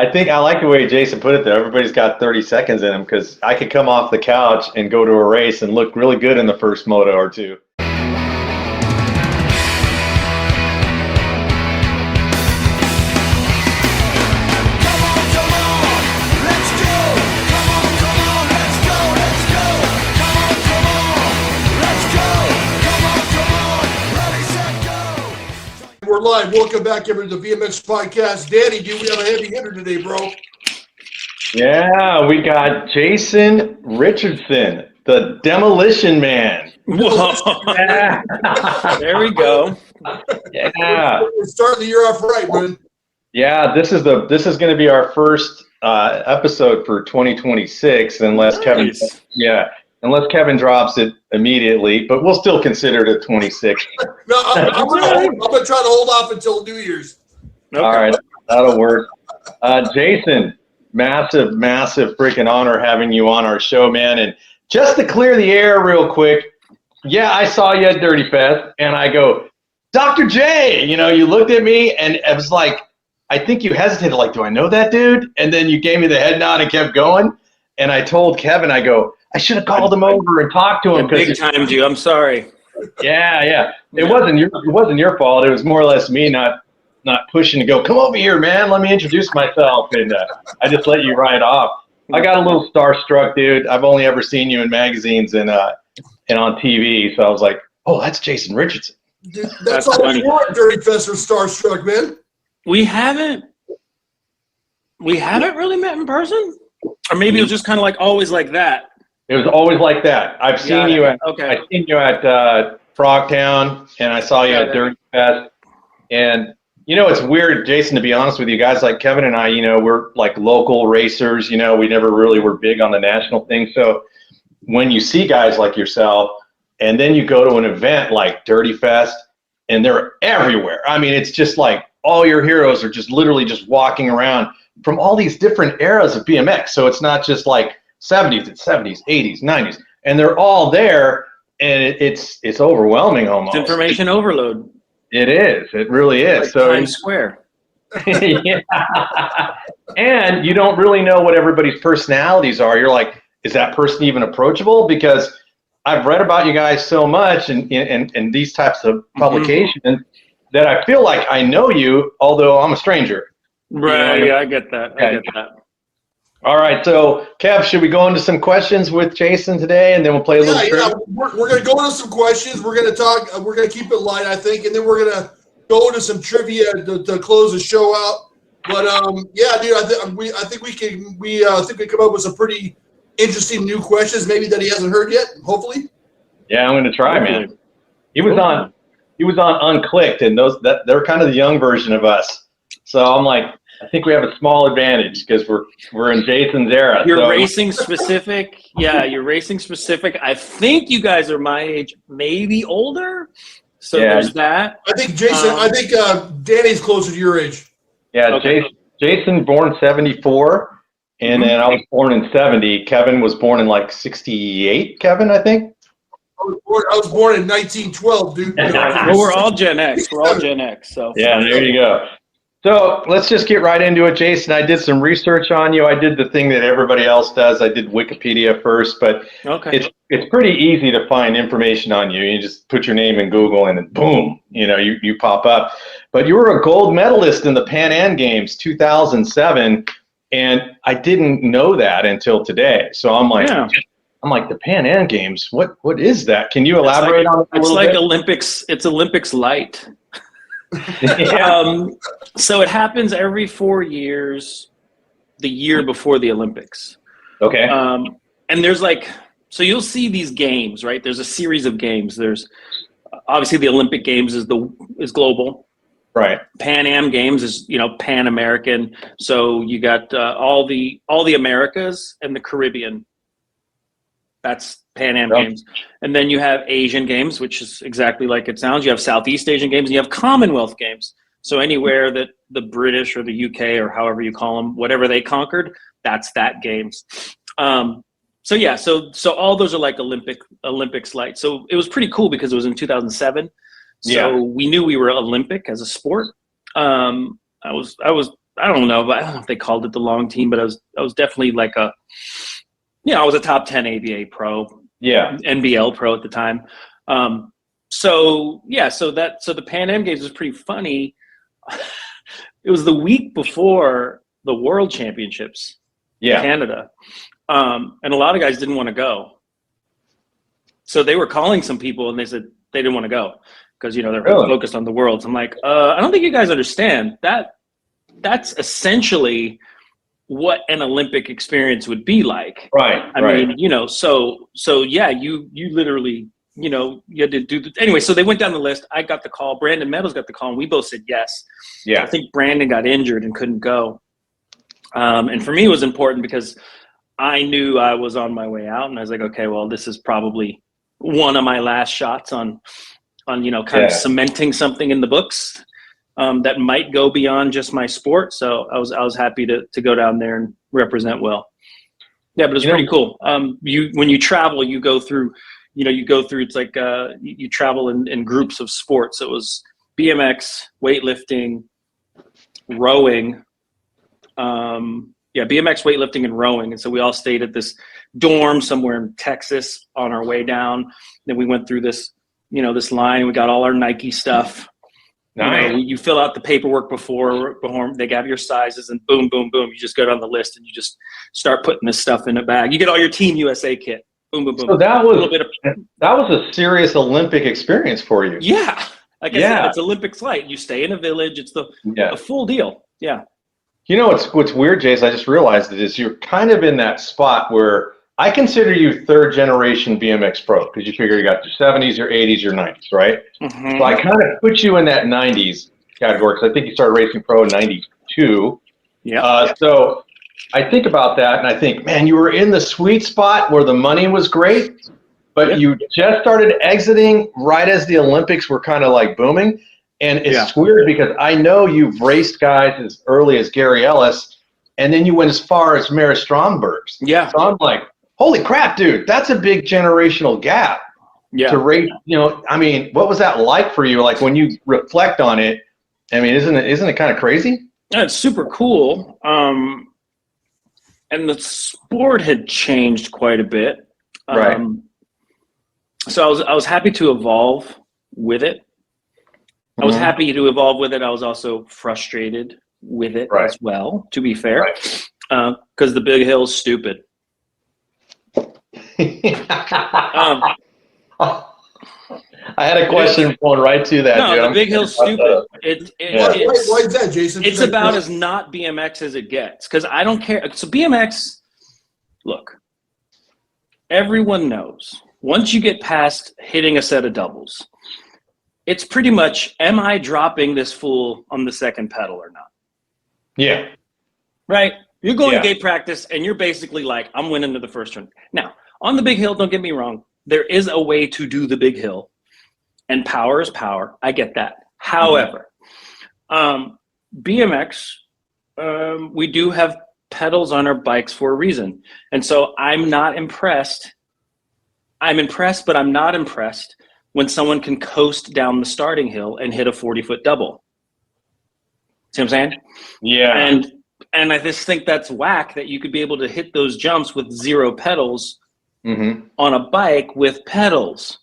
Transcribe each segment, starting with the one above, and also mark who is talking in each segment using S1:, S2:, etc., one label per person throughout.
S1: I think I like the way Jason put it there. Everybody's got 30 seconds in them because I could come off the couch and go to a race and look really good in the first moto or two.
S2: We're live. Welcome back, everyone, to the BMX Podcast. Danny, we have a heavy hitter today, bro.
S1: Yeah, we got Jason Richardson, the Demolition Man.
S3: Whoa.
S1: Yeah.
S3: There we go.
S1: Yeah.
S2: We're starting the year off right, man.
S1: Yeah, this is going to be our first episode for 2026, unless
S3: Nice.
S1: unless Kevin drops it immediately, but we'll still consider it a 26.
S2: No, I'm gonna try to hold off until New Year's.
S3: Okay.
S1: All right, that'll work. Jason, massive freaking honor having you on our show, man. And just to clear the air real quick, yeah, I saw you at Dirty Fest, and I go, Dr. J, you looked at me, and it was like, I think you hesitated, like, do I know that dude? And then you gave me the head nod and kept going. And I told Kevin, I go, I should have called him over and talked to him.
S3: Big timed you. I'm sorry.
S1: Yeah. It wasn't your fault. It was more or less me not pushing to go, come over here, man. Let me introduce myself. And I just let you ride off. I got a little starstruck, dude. I've only ever seen you in magazines and on TV. So I was like, oh, that's Jason Richardson.
S2: Dude, that's all
S3: funny.
S2: you want, Dirty Fest or Starstruck, man.
S3: We haven't really met in person? Or maybe it was just kind of like always like that.
S1: It was always like that. I've seen you at Frogtown, and I saw you at Dirty Fest. And it's weird, Jason, to be honest with you, guys like Kevin and I, we're like local racers. We never really were big on the national thing. So when you see guys like yourself, and then you go to an event like Dirty Fest, and they're everywhere. I mean, it's just like all your heroes are just literally just walking around from all these different eras of BMX. So it's not just like 70s, it's 70s, 80s, 90s, and they're all there, and it's overwhelming almost.
S3: It's information overload.
S1: It is. It really is.
S3: Like
S1: so
S3: Times Square.
S1: yeah. And you don't really know what everybody's personalities are. You're like, is that person even approachable? Because I've read about you guys so much in these types of publications that I feel like I know you, although I'm a stranger.
S3: Right. Yeah, I get that.
S1: Okay.
S3: I get that.
S1: All right, so Kev, should we go into some questions with Jason today, and then we'll play a little trivia?
S2: Yeah. We're gonna go into some questions. We're gonna talk. We're gonna keep it light, I think, and then we're gonna go into some trivia to close the show out. But yeah, dude, I think we can come up with some pretty interesting new questions, maybe that he hasn't heard yet. Hopefully.
S1: Yeah, I'm gonna try, man. He was on Unclicked, and they're kind of the young version of us. So I'm like, I think we have a small advantage because we're in Jason's era.
S3: You're racing specific. Yeah, you're racing specific. I think you guys are my age, maybe older. So there's that.
S2: I think Jason. I think Danny's closer to your age.
S1: Yeah,
S3: Okay.
S1: Jason born 74, and then I was born in 70. Kevin was born in like 68. Kevin, I think.
S2: I was born in 1912, dude.
S3: Well, we're all Gen X. We're all Gen X. So
S1: Yeah, there you go. So let's just get right into it, Jason. I did some research on you. I did the thing that everybody else does. I did Wikipedia first, but
S3: okay.
S1: it's pretty easy to find information on you. You just put your name in Google and then boom, you pop up. But you were a gold medalist in the Pan Am Games 2007, and I didn't know that until today. So I'm like, the Pan Am Games. What is that? Can you elaborate on it a little bit?
S3: It's like Olympics. It's Olympics light. So it happens every 4 years, the year before the Olympics.
S1: Okay.
S3: And there's so you'll see these games, right? There's a series of games. There's obviously the Olympic Games is global.
S1: Right.
S3: Pan Am Games is, Pan American. So you got all the Americas and the Caribbean. That's Pan Am Games. And then you have Asian Games, which is exactly like it sounds. You have Southeast Asian Games, and you have Commonwealth Games. So anywhere that the British or the UK or however you call them, whatever they conquered, that's that Games. So all those are like Olympics light. So it was pretty cool because it was in 2007. So we knew we were Olympic as a sport. I I don't know if they called it the long team, but I was definitely like I was a top 10 ABA pro, NBL pro at the time. So the Pan Am Games was pretty funny. It was the week before the World Championships in Canada. And a lot of guys didn't want to go. So they were calling some people and they said they didn't want to go because, they're focused on the Worlds. I'm like, I don't think you guys understand that's essentially what an Olympic experience would be like.
S1: Right.
S3: I mean, you literally, you had to do anyway. So they went down the list. I got the call. Brandon Meadows got the call and we both said yes.
S1: Yeah.
S3: I think Brandon got injured and couldn't go. And for me, it was important because I knew I was on my way out and I was like, okay, well, this is probably one of my last shots on of cementing something in the books that might go beyond just my sport. So I was happy to go down there and represent well. Yeah, but it's pretty cool. When you travel, you go through, it's like you travel in groups of sports. So it was BMX, weightlifting, rowing, BMX, weightlifting, and rowing. And so we all stayed at this dorm somewhere in Texas on our way down. Then we went through this, this line. We got all our Nike stuff.
S1: Nice.
S3: You fill out the paperwork before they have your sizes, and boom, boom, boom. You just go down the list and you just start putting this stuff in a bag. You get all your Team USA kit. Boom, boom, boom.
S1: So that was a serious Olympic experience for you.
S3: Yeah. Like I said, it's Olympics light. You stay in a village. It's the full deal. Yeah.
S1: What's weird, Jace, I just realized it is you're kind of in that spot where I consider you third generation BMX pro because you figure you got your 70s, your 80s, your 90s, right?
S3: Mm-hmm.
S1: So I kind of put you in that 90s category because I think you started racing pro in 92.
S3: Yeah.
S1: So I think about that and I think, man, you were in the sweet spot where the money was great, but you just started exiting right as the Olympics were kind of like booming. And it's weird because I know you've raced guys as early as Gary Ellis, and then you went as far as Maris Stromberg's.
S3: Yeah.
S1: So I'm like, holy crap, dude, that's a big generational gap to race. I mean, what was that like for you? Like when you reflect on it, I mean, isn't it kind of crazy?
S3: Yeah, it's super cool. And the sport had changed quite a bit.
S1: Right.
S3: So I was happy to evolve with it. I was happy to evolve with it. I was also frustrated with it as well, to be fair, because the big hill's stupid.
S1: I had a question going right to that.
S3: No,
S1: dude.
S3: the big hill's stupid.
S2: Why is that, Jason?
S3: It's about as not BMX as it gets, because I don't care. So BMX, look, everyone knows once you get past hitting a set of doubles, it's pretty much, am I dropping this fool on the second pedal or not?
S1: Yeah.
S3: Right? You're going to gate practice, and you're basically like, I'm winning to the first turn. Now, on the big hill, don't get me wrong, there is a way to do the big hill, and power is power. I get that. However, BMX, we do have pedals on our bikes for a reason. And so I'm not impressed. I'm impressed, but I'm not impressed when someone can coast down the starting hill and hit a 40-foot double. See what I'm saying?
S1: Yeah.
S3: And I just think that's whack that you could be able to hit those jumps with zero pedals on a bike with pedals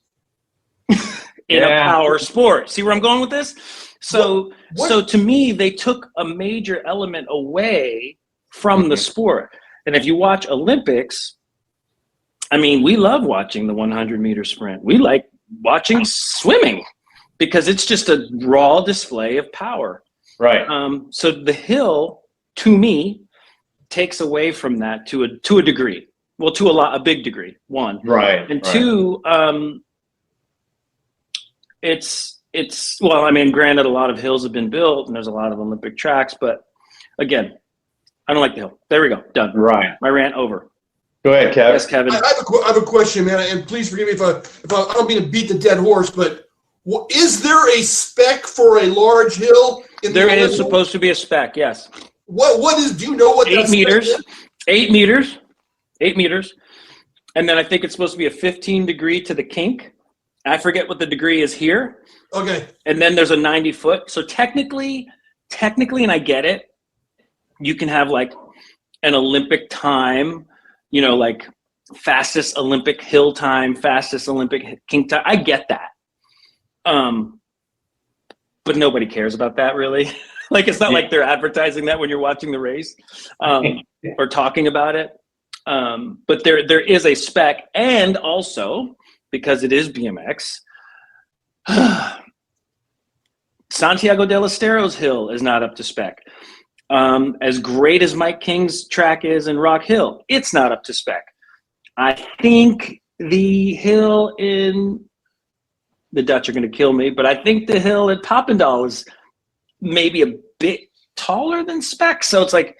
S3: in a power sport. See where I'm going with this? So to me, they took a major element away from the sport. And if you watch Olympics, I mean, we love watching the 100-meter sprint. We like watching swimming because it's just a raw display of power.
S1: Right.
S3: So the hill, to me, takes away from that to a degree. Well, a big degree. One.
S1: Right.
S3: And two, it's well, I mean, granted, a lot of hills have been built and there's a lot of Olympic tracks, but again, I don't like the hill. There we go. Done.
S1: Right.
S3: My rant over.
S1: Go ahead, Kevin.
S3: Yes, Kevin.
S2: I have a question, man, and please forgive me if I don't mean to beat the dead horse, but is there a spec for a large hill?
S3: There is supposed to be a spec, yes.
S2: What is? Do you know what?
S3: 8 meters. 8 meters. 8 meters. And then I think it's supposed to be a 15 degree to the kink. I forget what the degree is here.
S2: Okay.
S3: And then there's a 90 foot. So technically, and I get it, you can have like an Olympic time, you know, like fastest Olympic hill time, fastest Olympic kink time. I get that. But nobody cares about that really. Like, it's not like they're advertising that when you're watching the race, or talking about it. But there is a spec, and also because it is BMX, Santiago del Estero's hill is not up to spec. As great as Mike King's track is in Rock Hill, it's not up to spec. I think the hill in the Dutch are going to kill me, but I think the hill at Papendal is maybe a bit taller than spec. So it's like,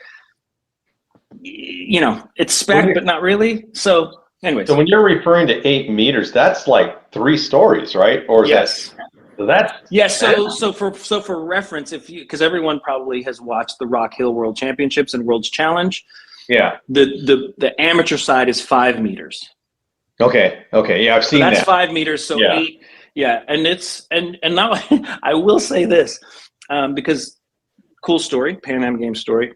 S3: you know, it's spec, but not really. So anyways.
S1: So when you're referring to 8 meters, that's like 3 stories, right? Or is
S3: yes.
S1: Yes.
S3: So for reference, if you, because everyone probably has watched the Rock Hill World Championships and World's Challenge.
S1: Yeah.
S3: The amateur side is 5 meters.
S1: Okay. Yeah, I've seen that.
S3: That's 5 meters. So 8. Yeah, and it's and now I will say this, because cool story, Pan Am Games story.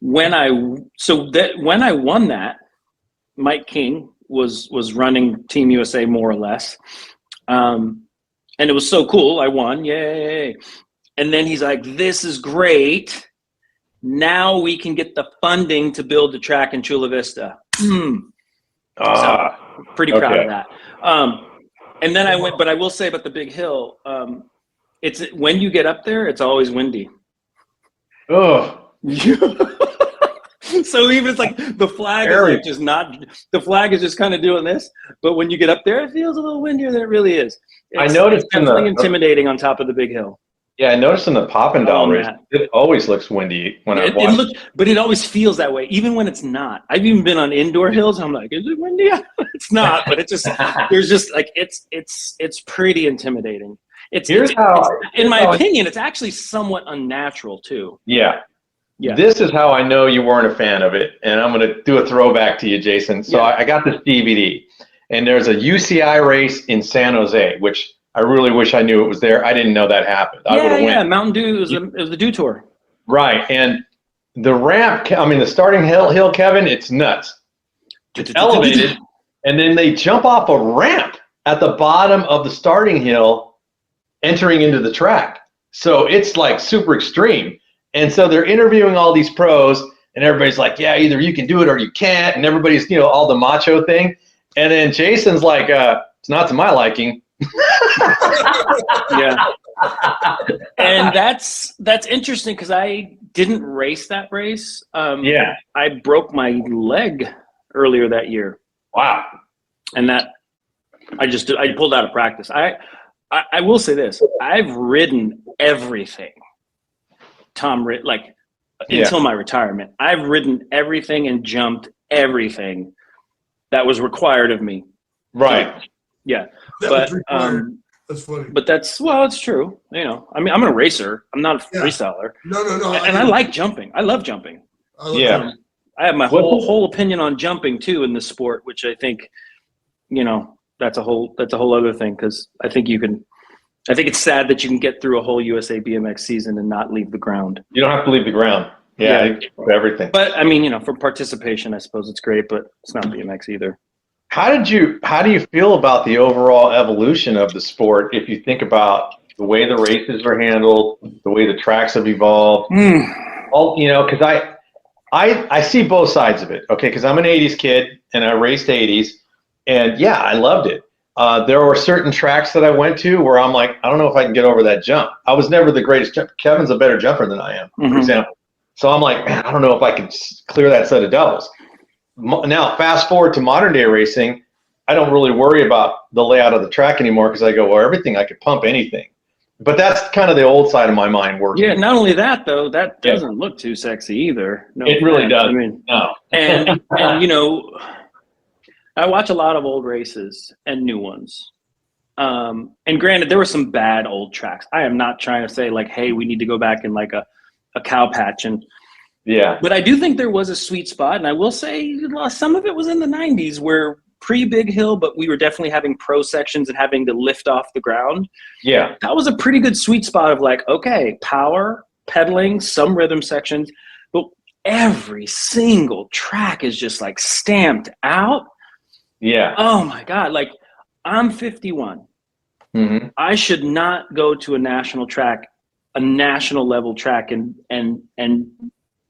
S3: When I won that, Mike King was running Team USA more or less, and it was so cool. I won, yay! And then he's like, "This is great. Now we can get the funding to build the track in Chula Vista." So pretty proud of that. And then I went, but I will say about the big hill, it's when you get up there, it's always windy.
S1: Oh.
S3: So even it's like the flag is like just not, the flag is just kind of doing this, but when you get up there, it feels a little windier than it really is.
S1: I noticed
S3: it's definitely intimidating on top of the big hill.
S1: Yeah, I noticed in the Papendal race, it always looks windy when I watch.
S3: But it always feels that way, even when it's not. I've even been on indoor hills. I'm like, is it windy? It's not, but it's just there's just like it's pretty intimidating. In my opinion, it's actually somewhat unnatural too.
S1: Yeah. This is how I know you weren't a fan of it, and I'm going to do a throwback to you, Jason. So I got this DVD, and there's a UCI race in San Jose, which I really wish I knew it was there. I didn't know that happened. I would have went.
S3: Mountain Dew. It was the Dew Tour.
S1: Right, and the ramp. I mean, the starting hill, Kevin. It's nuts. It's elevated, and then they jump off a ramp at the bottom of the starting hill, entering into the track. So it's like super extreme. And so they're interviewing all these pros, and everybody's like, "Yeah, either you can do it or you can't." And everybody's, all the macho thing. And then Jason's like, "It's not to my liking."
S3: Yeah. And that's interesting because I didn't race that race. I broke my leg earlier that year.
S1: Wow.
S3: And that I pulled out of practice. I will say this. I've ridden everything until my retirement. I've ridden everything and jumped everything that was required of me.
S1: Right.
S3: Yeah.
S2: That's funny.
S3: But it's true. I mean, I'm a racer. I'm not a freestyler.
S2: No.
S3: And I like jumping. I love jumping.
S1: Yeah.
S3: I have my whole opinion on jumping too in this sport, which I think, that's a whole other thing. Cause I think it's sad that you can get through a whole USA BMX season and not leave the ground.
S1: You don't have to leave the ground. Yeah. Everything.
S3: But I mean, for participation, I suppose it's great, but it's not BMX either.
S1: How do you feel about the overall evolution of the sport if you think about the way the races are handled, the way the tracks have evolved? Because I see both sides of it, okay? Because I'm an 80s kid, and I raced 80s, and yeah, I loved it. There were certain tracks that I went to where I'm like, I don't know if I can get over that jump. I was never the greatest jumper. Kevin's a better jumper than I am, for example. So I'm like, man, I don't know if I can clear that set of doubles. Now, fast forward to modern day racing, I don't really worry about the layout of the track anymore because I go, well, everything, I could pump anything. But that's kind of the old side of my mind working.
S3: Yeah, not only that, though, that doesn't look too sexy either. No,
S1: it really does.
S3: I mean,
S1: no.
S3: and I watch a lot of old races and new ones. And granted, there were some bad old tracks. I am not trying to say like, hey, we need to go back in like a cow patch but I do think there was a sweet spot, and I will say some of it was in the 90s where pre-Big Hill, but we were definitely having pro sections and having to lift off the ground.
S1: Yeah.
S3: That was a pretty good sweet spot of like, okay, power pedaling, some rhythm sections, but every single track is just like stamped out.
S1: Yeah.
S3: Oh my God. Like, I'm 51.
S1: Mm-hmm.
S3: I should not go to a national level track and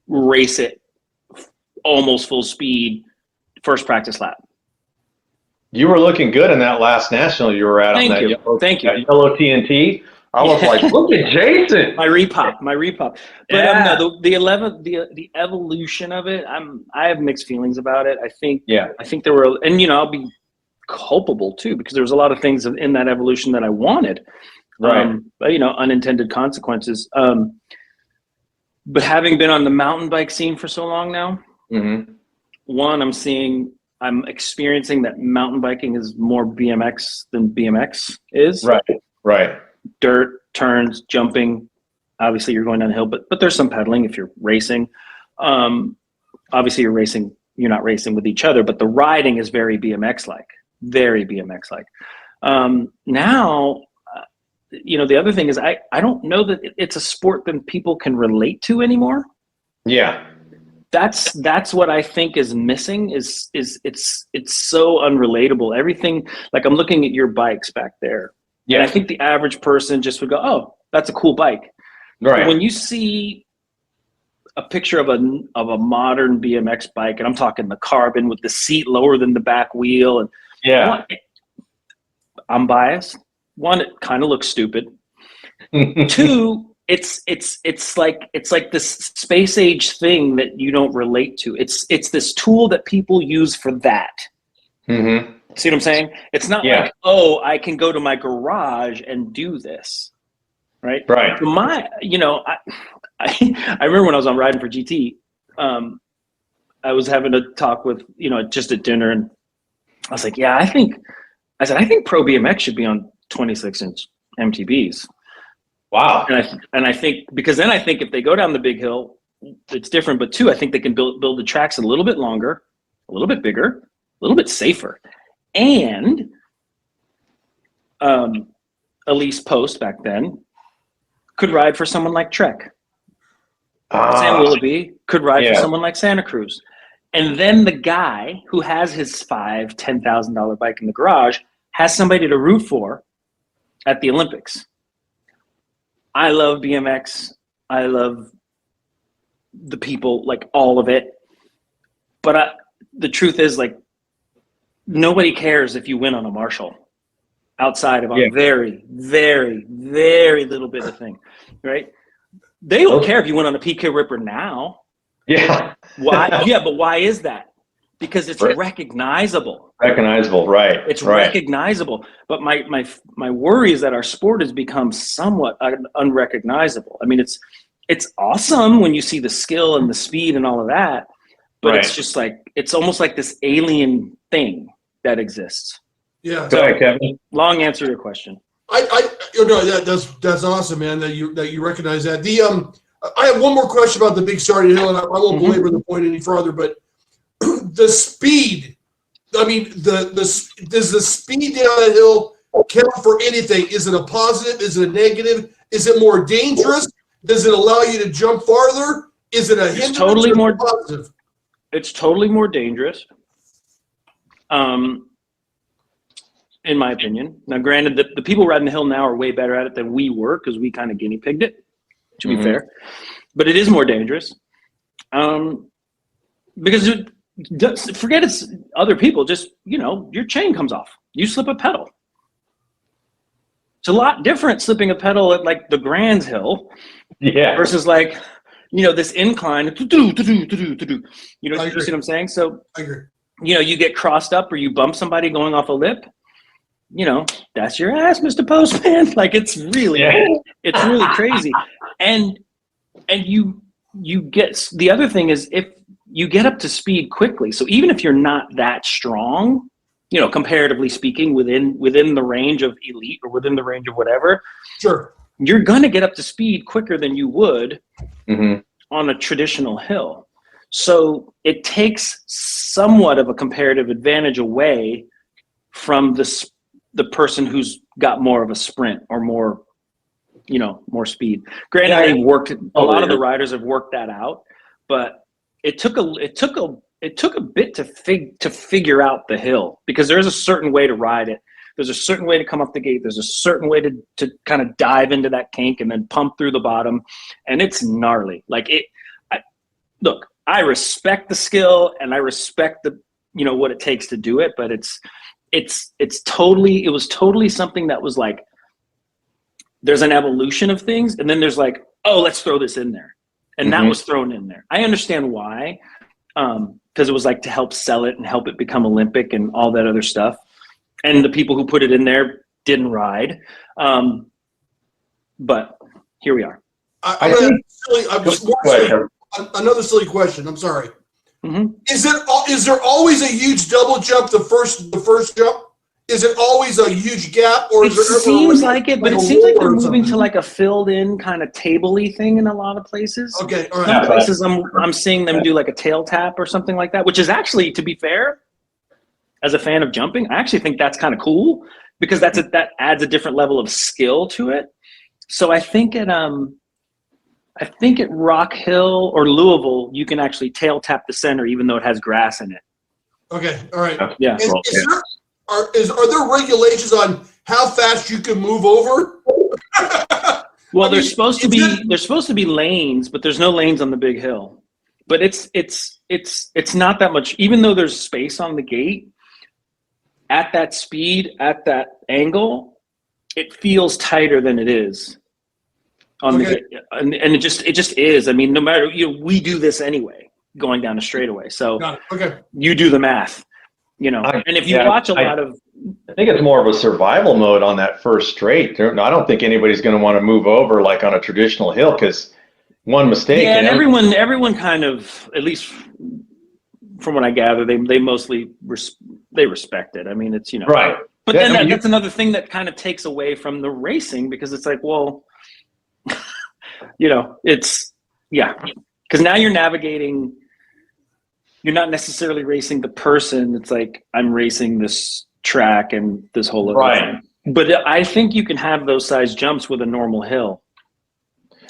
S3: race it almost full speed first practice lap.
S1: You were looking good in that last national you were at.
S3: Thank
S1: on
S3: you.
S1: that
S3: Thank you.
S1: yellow TNT. I was like, look at Jason.
S3: My repop. But
S1: Yeah.
S3: no, the evolution of it, I have mixed feelings about it. I think there were, and I'll be culpable too, because there was a lot of things in that evolution that I wanted.
S1: Right.
S3: But unintended consequences. But having been on the mountain bike scene for so long now,
S1: Mm-hmm.
S3: one, I'm experiencing that mountain biking is more BMX than BMX is.
S1: Right.
S3: Dirt, turns, jumping. Obviously, you're going down a hill, but there's some pedaling if you're racing. Obviously, you're not racing with each other, but the riding is very BMX-like. Very BMX-like. Now, the other thing is I don't know that it's a sport that people can relate to anymore.
S1: Yeah.
S3: That's what I think is missing is it's so unrelatable. Everything, like, I'm looking at your bikes back there.
S1: Yeah.
S3: And I think the average person just would go, oh, that's a cool bike.
S1: Right.
S3: But when you see a picture of a modern BMX bike, and I'm talking the carbon with the seat lower than the back wheel, and I'm biased. One, it kind of looks stupid. Two, it's like this space age thing that you don't relate to. It's this tool that people use for that.
S1: Mm-hmm.
S3: See what I'm saying? It's not like, oh, I can go to my garage and do this, right?
S1: Right.
S3: So I remember when I was on riding for GT, I was having a talk with just at dinner, and I was like, I think Pro BMX should be on 26-inch MTBs.
S1: Wow.
S3: And I think, because then I think if they go down the big hill, it's different. But two, I think they can build the tracks a little bit longer, a little bit bigger, a little bit safer. And Elise Post back then could ride for someone like Trek. Sam Willoughby could ride for someone like Santa Cruz. And then the guy who has his $10,000 bike in the garage has somebody to root for at the Olympics. I love BMX. I love the people, like, all of it. But the truth is, like, nobody cares if you win on a Marshall outside of a very, very, very little bit of thing, right? They don't care if you win on a PK Ripper now.
S1: Yeah.
S3: Why? Yeah, but why is that? Because it's recognizable.
S1: Recognizable, right?
S3: It's recognizable. But my worry is that our sport has become somewhat unrecognizable. I mean, it's awesome when you see the skill and the speed and all of that, but it's just like, it's almost like this alien thing that exists.
S2: Yeah.
S1: Go ahead, Kevin.
S3: Long answer to your question.
S2: That's awesome, man. That you recognize that. I have one more question about the big starting hill, and I won't belabor the point any further. But the speed. I mean, does the speed down that hill count for anything? Is it a positive? Is it a negative? Is it more dangerous? Does it allow you to jump farther? Is it a hindrance?
S3: It's totally more
S2: positive.
S3: It's totally more dangerous. In my opinion. Now, granted, the people riding the hill now are way better at it than we were, because we kind of guinea pigged it, to be fair. But it is more dangerous. Because forget it's other people, just, your chain comes off. You slip a pedal. It's a lot different slipping a pedal at, like, the Grands Hill versus, like, this incline. You see what I'm saying? So,
S2: I agree.
S3: You get crossed up or you bump somebody going off a lip. That's your ass, Mr. Postman. Like, it's really crazy. And you get, the other thing is, if you get up to speed quickly, so even if you're not that strong, comparatively speaking, within the range of elite or within the range of whatever,
S2: sure,
S3: you're going to get up to speed quicker than you would on a traditional hill. So it takes somewhat of a comparative advantage away from the person who's got more of a sprint or more more speed. Granted, a lot of the riders have worked that out, but it took a bit to figure out the hill, because there's a certain way to ride it. There's a certain way to come up the gate. There's a certain way to kind of dive into that kink and then pump through the bottom, and it's gnarly. Like look, I respect the skill and I respect the what it takes to do it, but it was totally something that was like, there's an evolution of things, and then there's like, oh, let's throw this in there, and that was thrown in there. I understand why, because it was like to help sell it and help it become Olympic and all that other stuff. And the people who put it in there didn't ride, but here we are.
S2: Another silly question. I'm sorry. Mm-hmm. Is there always a huge double jump the first jump? Is it always a huge gap, or is there
S3: seems like it, but it seems like they're moving to like a filled-in kind of table-y thing in a lot of places.
S2: Okay, all right.
S3: Some places I'm seeing them do like a tail tap or something like that, which is actually, to be fair, as a fan of jumping, I actually think that's kind of cool, because that adds a different level of skill to it. So I think at Rock Hill or Louisville, you can actually tail tap the center even though it has grass in it.
S2: Okay, all right.
S3: Yeah.
S2: Are there regulations on how fast you can move over?
S3: Well, there's supposed to be lanes, but there's no lanes on the big hill. But it's not that much, even though there's space on the gate. At that speed, at that angle, it feels tighter than it is on the gate, and it just is. I mean, no matter we do this anyway, going down a straightaway. So you do the math. And if you watch a lot of,
S1: I think it's more of a survival mode on that first straight. I don't think anybody's going to want to move over like on a traditional hill, because one mistake.
S3: Yeah, and everyone kind of, at least from what I gather, they mostly respect it. I mean, it's
S1: right.
S3: But then that's another thing that kind of takes away from the racing, because it's like, well, it's because now you're navigating. You're not necessarily racing the person. It's like, I'm racing this track and this whole other thing. But I think you can have those size jumps with a normal hill.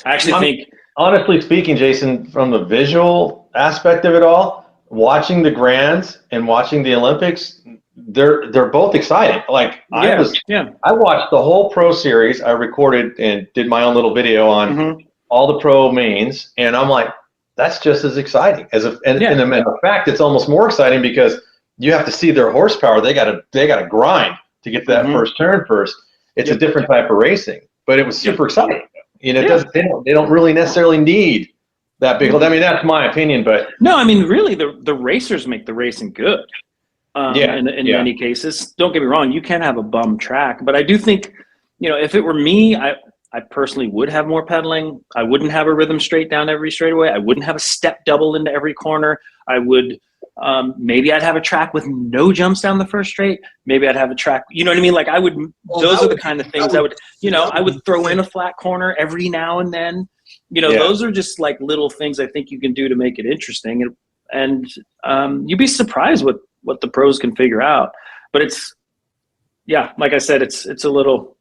S3: I actually think,
S1: honestly speaking, Jason, from the visual aspect of it all, watching the Grands and watching the Olympics, they're both exciting. Like I watched the whole Pro Series. I recorded and did my own little video on all the Pro mains, and I'm like, that's just as exciting and in fact, it's almost more exciting because you have to see their horsepower. They gotta grind to get to that first turn first. It's a different type of racing, but it was super exciting. They don't really necessarily need that big. I mean, that's my opinion, but
S3: no, I mean, really, the racers make the racing good. In many cases, don't get me wrong, you can have a bum track, but I do think, if it were me, I personally would have more pedaling. I wouldn't have a rhythm straight down every straightaway. I wouldn't have a step double into every corner. I would, maybe I'd have a track with no jumps down the first straight. Maybe I'd have a track, you know what I mean? Like those are the kind of things I would throw in a flat corner every now and then. Those are just like little things I think you can do to make it interesting. And you'd be surprised what the pros can figure out. But like I said, it's a little,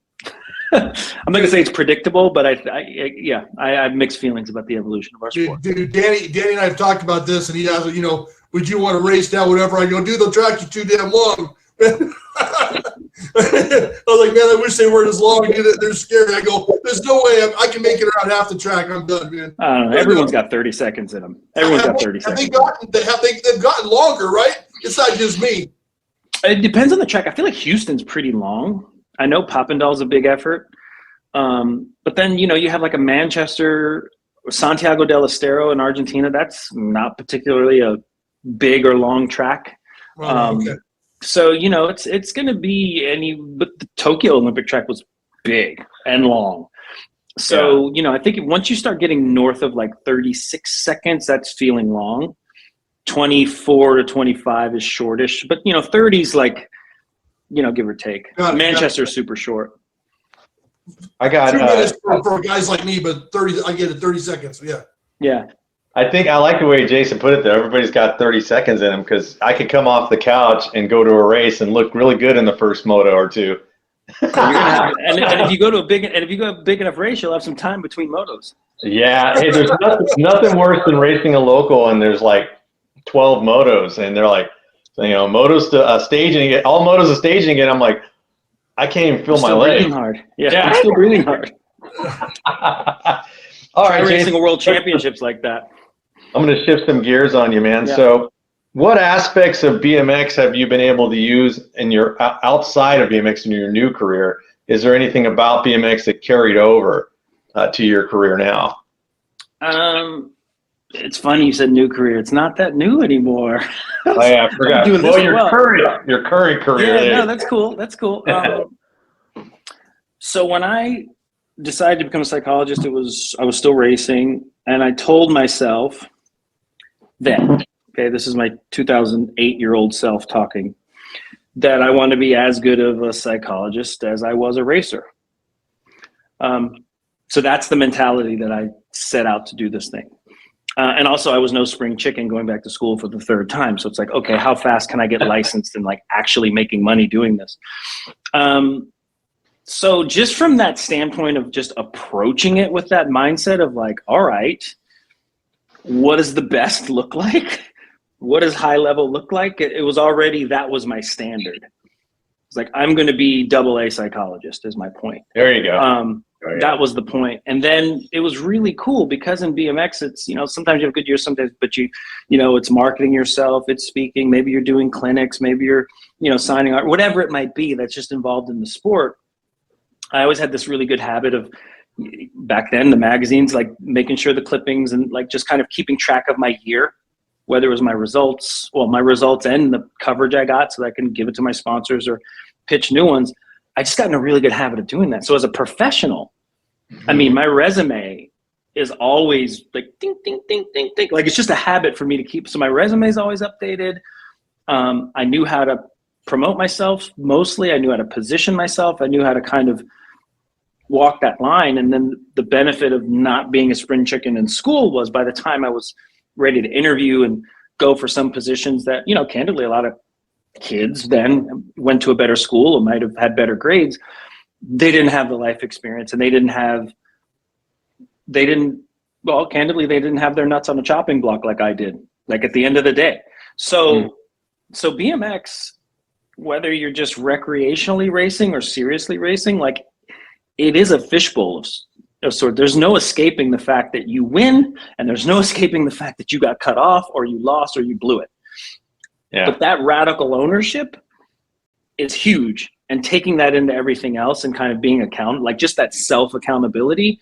S3: I'm not gonna say it's predictable, but I have mixed feelings about the evolution of our sport.
S2: Dude, Danny and I have talked about this, and he has, would you want to race now? Whatever. I go, dude, the tracks are too damn long. I was like, man, I wish they weren't as long. They're scary. I go, there's no way I can make it around half the track. I'm done, man.
S3: I don't know. Everyone's got 30 seconds in them. Everyone's got 30 seconds.
S2: They've gotten longer, right? It's not just me.
S3: It depends on the track. I feel like Houston's pretty long. I know Papendal's a big effort. But then, you have like a Manchester, Santiago del Estero in Argentina. That's not particularly a big or long track. So, it's going to be but the Tokyo Olympic track was big and long. So, I think once you start getting north of like 36 seconds, that's feeling long. 24 to 25 is shortish, but 30's like, give or take. Manchester's super short.
S1: I got
S2: 2 minutes for guys like me, but 30. I get it 30 seconds.
S3: Yeah.
S1: I think I like the way Jason put it there. Everybody's got 30 seconds in them, because I could come off the couch and go to a race and look really good in the first moto or two,
S3: So you're gonna have, and if you go to a big enough race, you'll have some time between motos.
S1: Yeah. Hey, there's nothing worse than racing a local and there's like 12 motos and they're like, motos to staging, all motos to staging, and I'm like, I can't even feel my legs.
S3: Breathing hard. Yeah, I'm still breathing hard.
S1: All right,
S3: racing
S1: Jason,
S3: a world championships like that.
S1: I'm going to shift some gears on you, man.
S3: Yeah.
S1: So, what aspects of BMX have you been able to use in your outside of BMX in your new career? Is there anything about BMX that carried over to your career now?
S3: It's funny you said new career. It's not that new anymore.
S1: Oh yeah, I forgot. Well, your current career.
S3: Yeah, no, that's cool. That's cool. So when I decided to become a psychologist, I was still racing, and I told myself then, okay, this is my 2008-year-old self talking, that I want to be as good of a psychologist as I was a racer. So that's the mentality that I set out to do this thing. And also, I was no spring chicken going back to school for the third time. So it's like, okay, how fast can I get licensed and like actually making money doing this? So just from that standpoint of just approaching it with that mindset of like, all right, what does the best look like? What does high level look like? It was already, that was my standard. It's like, I'm going to be AA psychologist is my point.
S1: There you go.
S3: That was the point. And then it was really cool because in BMX, it's, sometimes you have good years, sometimes, but it's marketing yourself, it's speaking, maybe you're doing clinics, maybe you're, signing art, whatever it might be that's just involved in the sport. I always had this really good habit of, back then, the magazines, like making sure the clippings and like just kind of keeping track of my year, whether it was my results and the coverage I got so that I can give it to my sponsors or pitch new ones. I just got in a really good habit of doing that. So as a professional, I mean, my resume is always like ding, ding, ding, ding, ding. Like it's just a habit for me to keep. So my resume is always updated. I knew how to promote myself mostly. I knew how to position myself. I knew how to kind of walk that line. And then the benefit of not being a spring chicken in school was by the time I was ready to interview and go for some positions that, candidly, a lot of kids then went to a better school or might have had better grades. They didn't have the life experience and they didn't have their nuts on a chopping block like I did, like at the end of the day. So BMX, whether you're just recreationally racing or seriously racing, like it is a fishbowl of sort. There's no escaping the fact that you win and there's no escaping the fact that you got cut off or you lost or you blew it. Yeah. But that radical ownership is huge. And taking that into everything else and kind of being like just that self-accountability,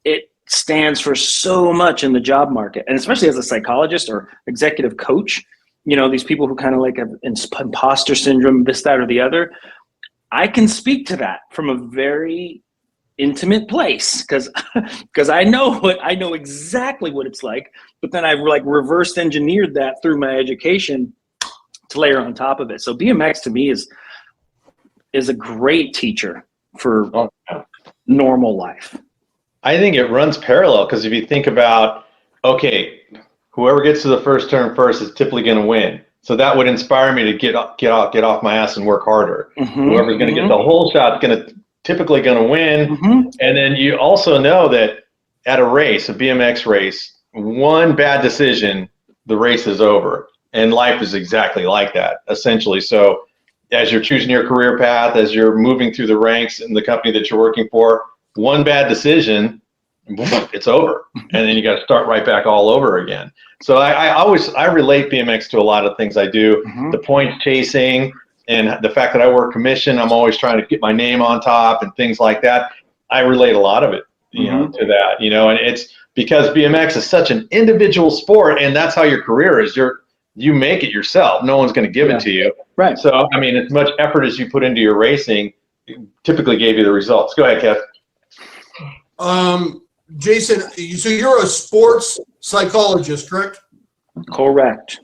S3: it stands for so much in the job market. And especially as a psychologist or executive coach, these people who kind of like have imposter syndrome, this, that, or the other, I can speak to that from a very intimate place because I know exactly what it's like. But then I've like reverse engineered that through my education to layer on top of it. So BMX to me is a great teacher for normal life.
S1: I think it runs parallel because if you think about, okay, whoever gets to the first turn first is typically going to win. So that would inspire me to get off my ass and work harder. Mm-hmm, whoever's going to get the whole shot is typically going to win. Mm-hmm. And then you also know that at a race, a BMX race, one bad decision, the race is over. And life is exactly like that, essentially. So as you're choosing your career path, as you're moving through the ranks in the company that you're working for, one bad decision, it's over. And then you got to start right back all over again. So I relate BMX to a lot of things I do. Mm-hmm. The points chasing and the fact that I work commission, I'm always trying to get my name on top and things like that. I relate a lot of it, to that, and it's because BMX is such an individual sport and that's how your career is. You make it yourself. No one's going to give it to you.
S3: Right.
S1: So, I mean, as much effort as you put into your racing typically gave you the results. Go ahead, Kev.
S2: Jason, so you're a sports psychologist, correct?
S3: Correct.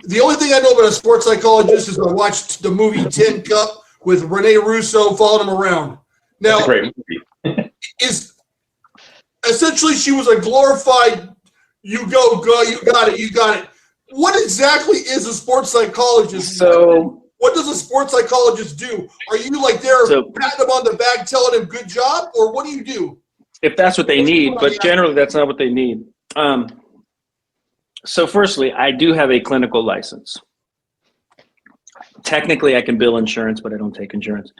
S2: The only thing I know about a sports psychologist is I watched the movie Tin Cup with Rene Russo following him around. Now,
S1: that's a great movie.
S2: Is essentially she was a glorified, you got it. What exactly is a sports psychologist?
S3: So
S2: what does a sports psychologist do? Are you like there patting them on the back, telling them good job, or what do you do?
S3: If that's what they need, but generally that's not what they need. So firstly, I do have a clinical license. Technically, I can bill insurance, but I don't take insurance.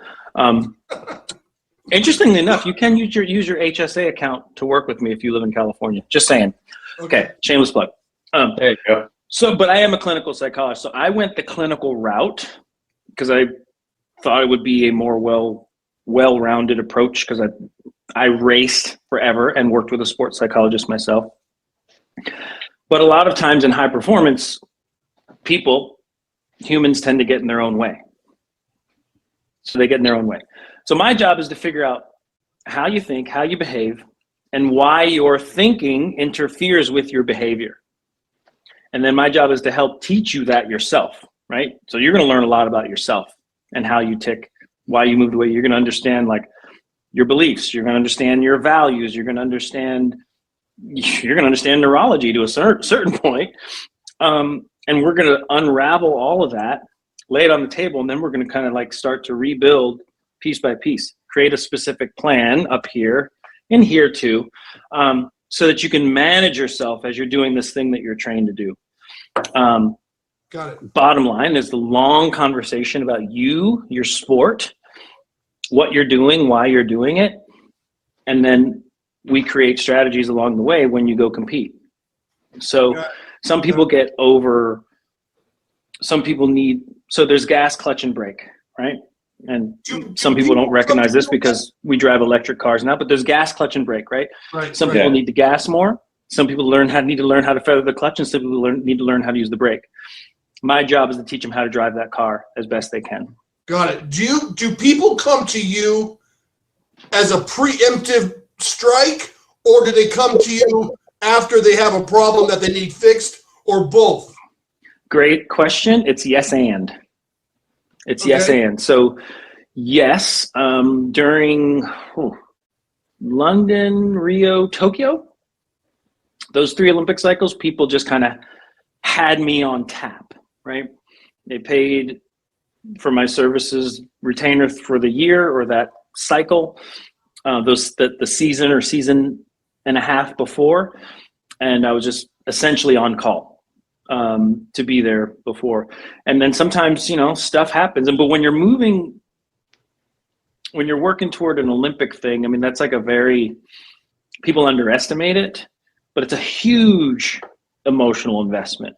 S3: Interestingly enough, you can use your HSA account to work with me if you live in California. Just saying. Okay, shameless plug.
S1: There you go.
S3: So, but I am a clinical psychologist. So I went the clinical route because I thought it would be a more well-rounded approach because I raced forever and worked with a sports psychologist myself. But a lot of times in high performance, humans tend to get in their own way. So they get in their own way. So my job is to figure out how you think, how you behave, and why your thinking interferes with your behavior. And then my job is to help teach you that yourself, right? So you're going to learn a lot about yourself and how you tick, why you move the way. You're going to understand like your beliefs. You're going to understand your values. You're going to understand neurology to a certain point. And we're going to unravel all of that, lay it on the table, and then we're going to kind of like start to rebuild piece by piece, create a specific plan up here and here too, so that you can manage yourself as you're doing this thing that you're trained to do.
S2: Got it.
S3: Bottom line is the long conversation about you, your sport, what you're doing, why you're doing it, and then we create strategies along the way when you go compete. So some people get over, some people need, so there's gas, clutch, and brake, right? And some people don't recognize this because we drive electric cars now, but there's gas, clutch, and brake, right? Some people need to gas more. Some people need to learn how to feather the clutch, and some people need to learn how to use the brake. My job is to teach them how to drive that car as best they can.
S2: Got it. Do people come to you as a preemptive strike, or do they come to you after they have a problem that they need fixed, or both?
S3: Great question. It's yes and. It's yes and. So yes, during London, Rio, Tokyo, those 3 Olympic cycles, people just kind of had me on tap, right? They paid for my services retainer for the year or that cycle, the season or season and a half before, and I was just essentially on call to be there before. And then sometimes, stuff happens. But when you're working toward an Olympic thing, I mean, that's like people underestimate it, but it's a huge emotional investment.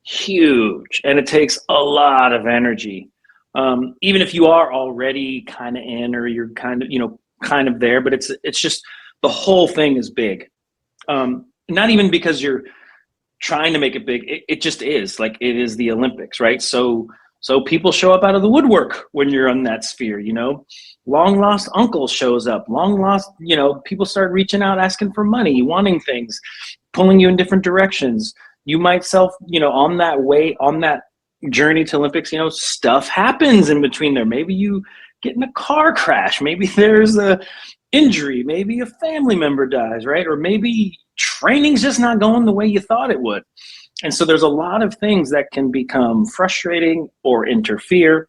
S3: Huge. And it takes a lot of energy. Even if you are already kind of in, or you're kind of there, but it's just, the whole thing is big. Not even because you're trying to make it big. It just is, like, it is the Olympics, right? So people show up out of the woodwork when you're in that sphere, long lost uncle shows up, people start reaching out, asking for money, wanting things, pulling you in different directions. You might on that journey to Olympics, stuff happens in between there. Maybe you get in a car crash, maybe there's a injury, maybe a family member dies, right? Or maybe training's just not going the way you thought it would. And so there's a lot of things that can become frustrating or interfere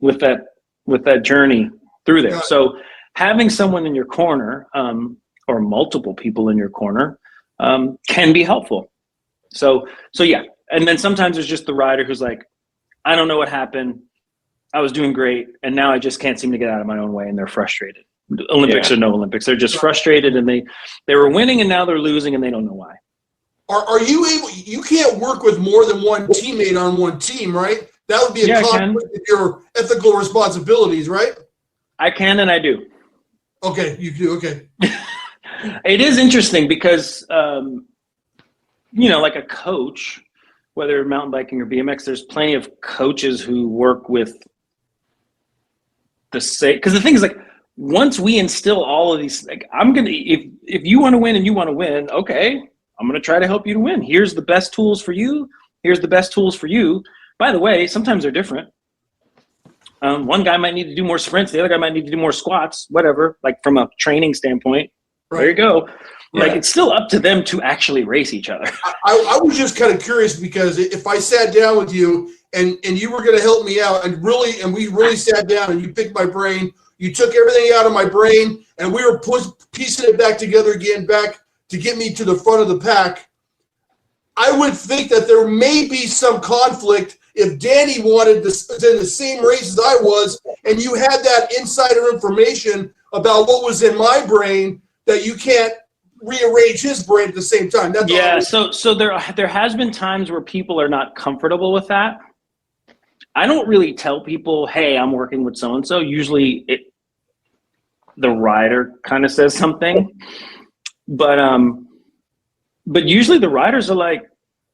S3: with that journey through there. So having someone in your corner, or multiple people in your corner, can be helpful. So yeah. And then sometimes there's just the rider who's like, I don't know what happened. I was doing great, and now I just can't seem to get out of my own way, and they're frustrated. Olympics or no Olympics, they're just frustrated, and they were winning and now they're losing and they don't know why.
S2: Are you able? You can't work with more than one teammate on one team, right? That would be a conflict of your ethical responsibilities, right?
S3: I can, and I do.
S2: Okay, you do. Okay.
S3: It is interesting because, like a coach, whether mountain biking or BMX, there's plenty of coaches who work with because the thing is, like, once we instill all of these, like, if you want to win and you want to win, okay, I'm going to try to help you to win. Here's the best tools for you. Here's the best tools for you. By the way, sometimes they're different. One guy might need to do more sprints. The other guy might need to do more squats, whatever, like from a training standpoint. Right. There you go. Like, it's still up to them to actually race each other.
S2: I was just kind of curious because if I sat down with you and you were going to help me out and we really sat down and you picked my brain, you took everything out of my brain and we were piecing it back together again, back to get me to the front of the pack, I would think that there may be some conflict if Danny wanted this in the same race as I was, and you had that insider information about what was in my brain that you can't rearrange his brain at the same time. That's
S3: so there has been times where people are not comfortable with that. I don't really tell people, hey, I'm working with so-and-so. Usually the rider kind of says something, but usually the riders are like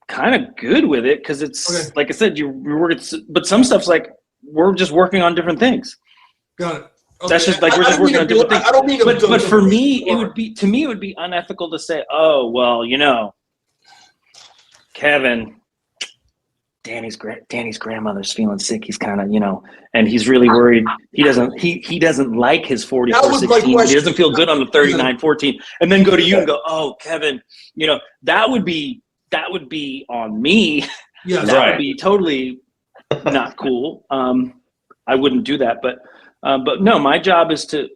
S3: kind of good with it because it's like I said, but some stuff's like we're just working on different things.
S2: Got it. Okay.
S3: That's just like we're just working on different things.
S2: I don't mean
S3: but for me, it would be unethical to say, oh well, Kevin, Danny's grandmother's feeling sick. He's kind of, and he's really worried. He doesn't like his 44-16. He doesn't feel good on the 39-14. And then go to you and go, oh, Kevin, that would be on me.
S2: Yeah,
S3: that would be totally not cool. I wouldn't do that. But no, my job is to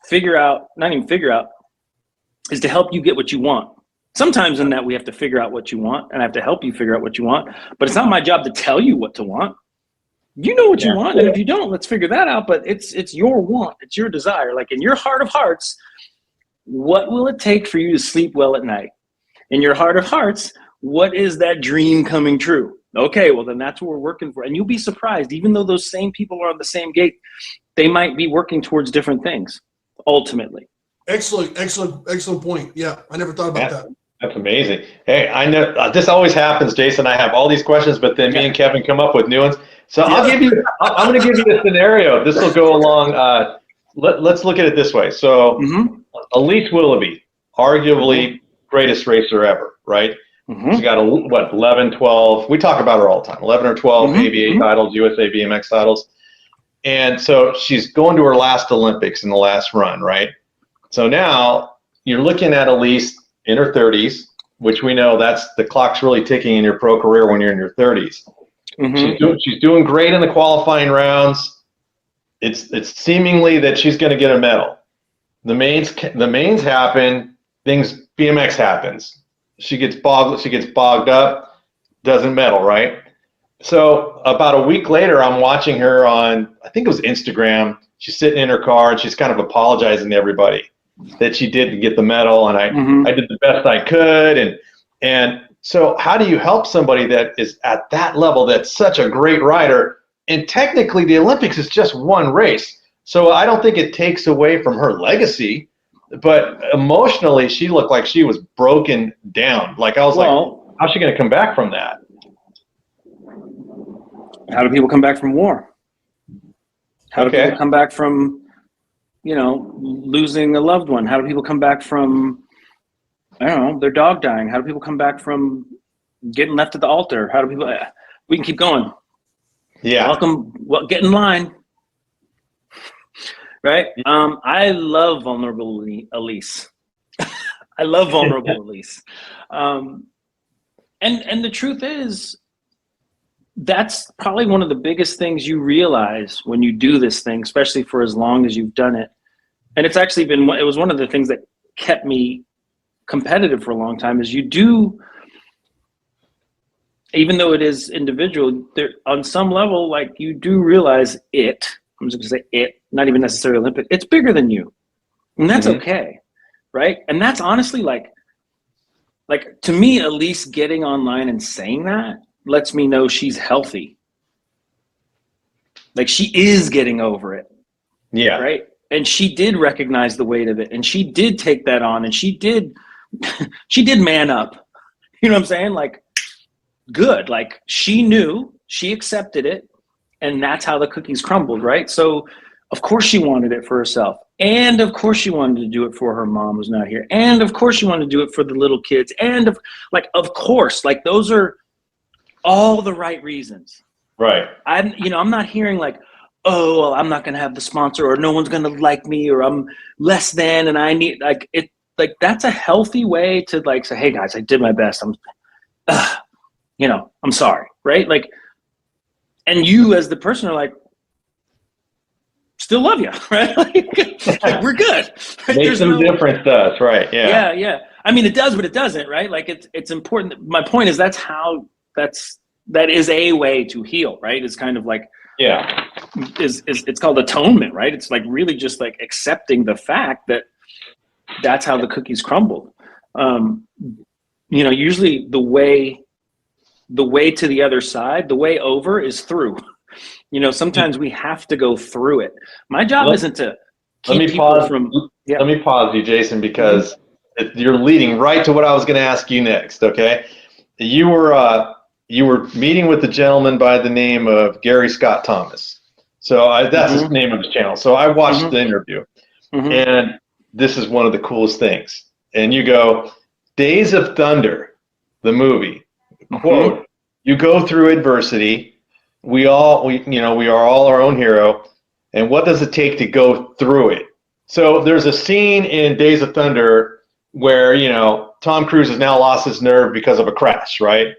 S3: figure out, not even figure out, is to help you get what you want. Sometimes in that we have to figure out what you want and I have to help you figure out what you want, but it's not my job to tell you what to want. You know what you want, and if you don't, let's figure that out, but it's your want, it's your desire. Like in your heart of hearts, what will it take for you to sleep well at night? In your heart of hearts, what is that dream coming true? Okay, well then that's what we're working for. And you'll be surprised, even though those same people are on the same gate, they might be working towards different things, ultimately.
S2: Excellent point. Yeah, I never thought about that.
S1: That's amazing. Hey, I know this always happens, Jason. I have all these questions, but then me and Kevin come up with new ones. So I'm going to give you a scenario. This will go along. Let's look at it this way. So Elise Willoughby, arguably greatest racer ever, right? She's got 11, 12. We talk about her all the time. 11 or 12 ABA titles, USA BMX titles. And so she's going to her last Olympics in the last run, right? So now you're looking at Elise in her 30s, which we know the clock's really ticking in your pro career when you're in your 30s. She's doing great in the qualifying rounds. It's seemingly that she's going to get a medal. The mains happen. BMX happens. She gets bogged up, doesn't medal, right? So about a week later, I'm watching her on, I think it was Instagram. She's sitting in her car and she's kind of apologizing to everybody that she didn't get the medal, and I did the best I could, and so how do you help somebody that is at that level, that's such a great rider, and technically the Olympics is just one race, so I don't think it takes away from her legacy, but emotionally she looked like she was broken down. Like I was like, how's she going to come back from that?
S3: How do people come back from war? How do people come back from losing a loved one? How do people come back from, I don't know, their dog dying? How do people come back from getting left at the altar? How do people, we can keep going. Yeah. Get in line. Right? I love vulnerable Elise. I love vulnerable Elise. And the truth is, that's probably one of the biggest things you realize when you do this thing, especially for as long as you've done it. And it's actually it was one of the things that kept me competitive for a long time, is you do, even though it is individual, there on some level, like you do realize I'm just gonna say it, not even necessarily Olympic, it's bigger than you. And that's okay. Right? And that's honestly like to me, at least getting online and saying that lets me know she's healthy. Like she is getting over it. Yeah. Right. And she did recognize the weight of it, and she did take that on, and she did man up. You know what I'm saying? Like, good. Like she knew, she accepted it, and that's how the cookies crumbled. Right. So of course she wanted it for herself. And of course she wanted to do it for her mom who's not here. And of course she wanted to do it for the little kids. And of course, like those are all the right reasons. Right. I'm not hearing like, oh, well, I'm not going to have the sponsor, or no one's going to like me, or I'm less than, and I need like it. Like that's a healthy way to like say, hey guys, I did my best. I'm sorry, right? Like, and you as the person are like, still love you, right? Like we're good. Right?
S1: Makes some difference to us, right? Yeah.
S3: Yeah. I mean, it does, but it doesn't, right? Like it's important. My point is that is a way to heal, right? It's kind of like,
S1: yeah,
S3: it's called atonement, right? It's like really just like accepting the fact that that's how the cookies crumble. Usually the way to the other side, the way over is through. Sometimes we have to go through it. My job isn't to keep people from. Yeah.
S1: Let me pause you, Jason, because you're leading right to what I was going to ask you next. Okay, you were meeting with the gentleman by the name of Gary Scott Thomas. So that's the name of his channel. So I watched the interview, and this is one of the coolest things. And you go, Days of Thunder, the movie, quote, you go through adversity. We are all our own hero. And what does it take to go through it? So there's a scene in Days of Thunder where, Tom Cruise has now lost his nerve because of a crash, right?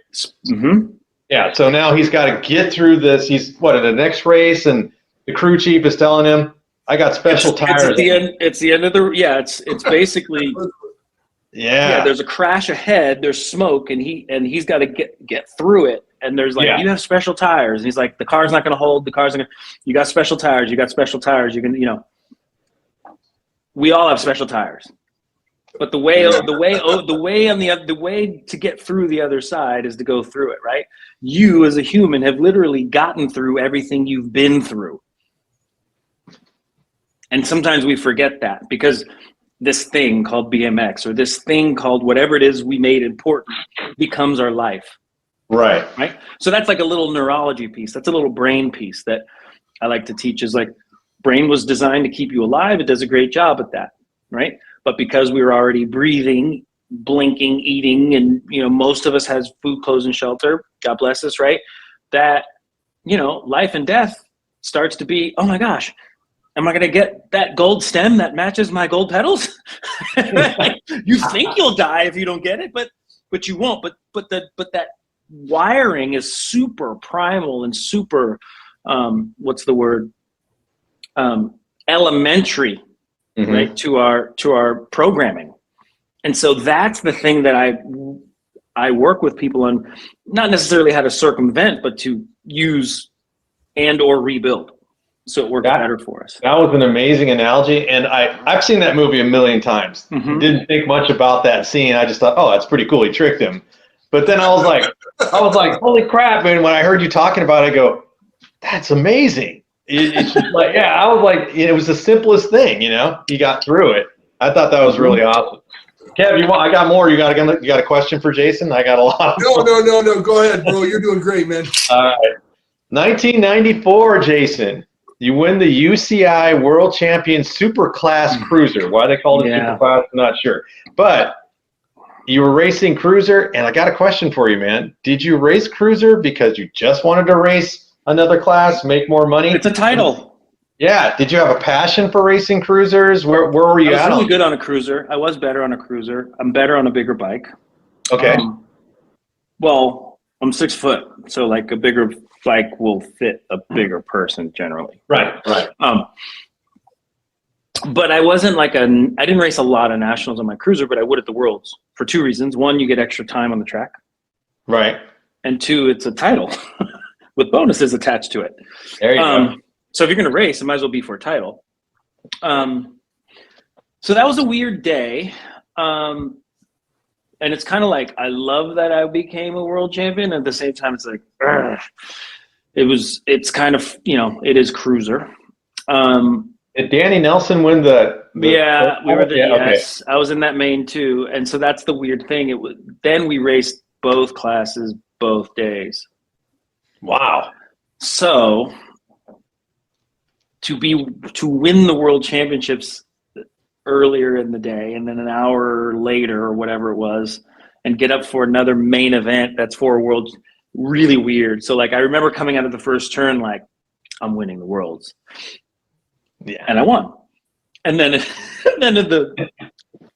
S1: Yeah. So now he's got to get through this. He's in the next race, and the crew chief is telling him, I got special tires.
S3: It's the end of the. Yeah. It's basically. Yeah. There's a crash ahead. There's smoke, and he's got to get through it. And there's like, you have special tires. And he's like, the car's not going to hold. You got special tires. You got special tires. You can, we all have special tires. But the way to get through the other side is to go through it, right? You as a human have literally gotten through everything you've been through. And sometimes we forget that because this thing called BMX or this thing called whatever it is we made important becomes our life.
S1: Right.
S3: So that's like a little neurology piece. That's a little brain piece that I like to teach is like brain was designed to keep you alive. It does a great job at that, right? But because we were already breathing, blinking, eating, and, most of us has food, clothes, and shelter, God bless us, right? That, life and death starts to be, oh my gosh, am I going to get that gold stem that matches my gold petals? You think you'll die if you don't get it, but you won't. But that wiring is super primal and super, what's the word? Elementary, right, to our programming. And so that's the thing that I work with people on, not necessarily how to circumvent, but to use and or rebuild so it works better for us. That
S1: was an amazing analogy, and I've seen that movie a million times. Didn't think much about that scene. I just thought, oh, that's pretty cool. He tricked him. But then I was like, holy crap! And when I heard you talking about it, I go, that's amazing. It's just like, I was like, it was the simplest thing, He got through it. I thought that was really awesome. Kev, I got more. You got a question for Jason? I got a lot.
S2: No. Go ahead, bro. You're doing great, man.
S1: All right. 1994, Jason. You win the UCI World Champion Super Class Cruiser. Why they called it Super Class, I'm not sure. But you were racing Cruiser, and I got a question for you, man. Did you race Cruiser because you just wanted to race another class, make more money?
S3: It's a title.
S1: Yeah. Did you have a passion for racing Cruisers? Where were you at?
S3: I was really good on a Cruiser. I was better on a Cruiser. I'm better on a bigger bike.
S1: Okay.
S3: Well, I'm 6 foot, so like a bigger bike will fit a bigger person generally.
S1: Right.
S3: But I wasn't I didn't race a lot of nationals on my Cruiser, but I would at the Worlds for two reasons. One, you get extra time on the track.
S1: Right.
S3: And two, it's a title with bonuses attached to it.
S1: There you go.
S3: So if you're going to race, it might as well be for a title. So that was a weird day. And it's kind of like, I love that I became a world champion. At the same time, it's like, it's kind of, it is Cruiser.
S1: Did Danny Nelson win the
S3: we were yes.
S1: Okay.
S3: I was in that main too. And so that's the weird thing. Then we raced both classes, both days.
S1: Wow.
S3: So to win the world championships earlier in the day and then an hour later or whatever it was and get up for another main event that's for a world, really weird. So I remember coming out of the first turn I'm winning the Worlds.
S1: Yeah.
S3: And I won. And then, then the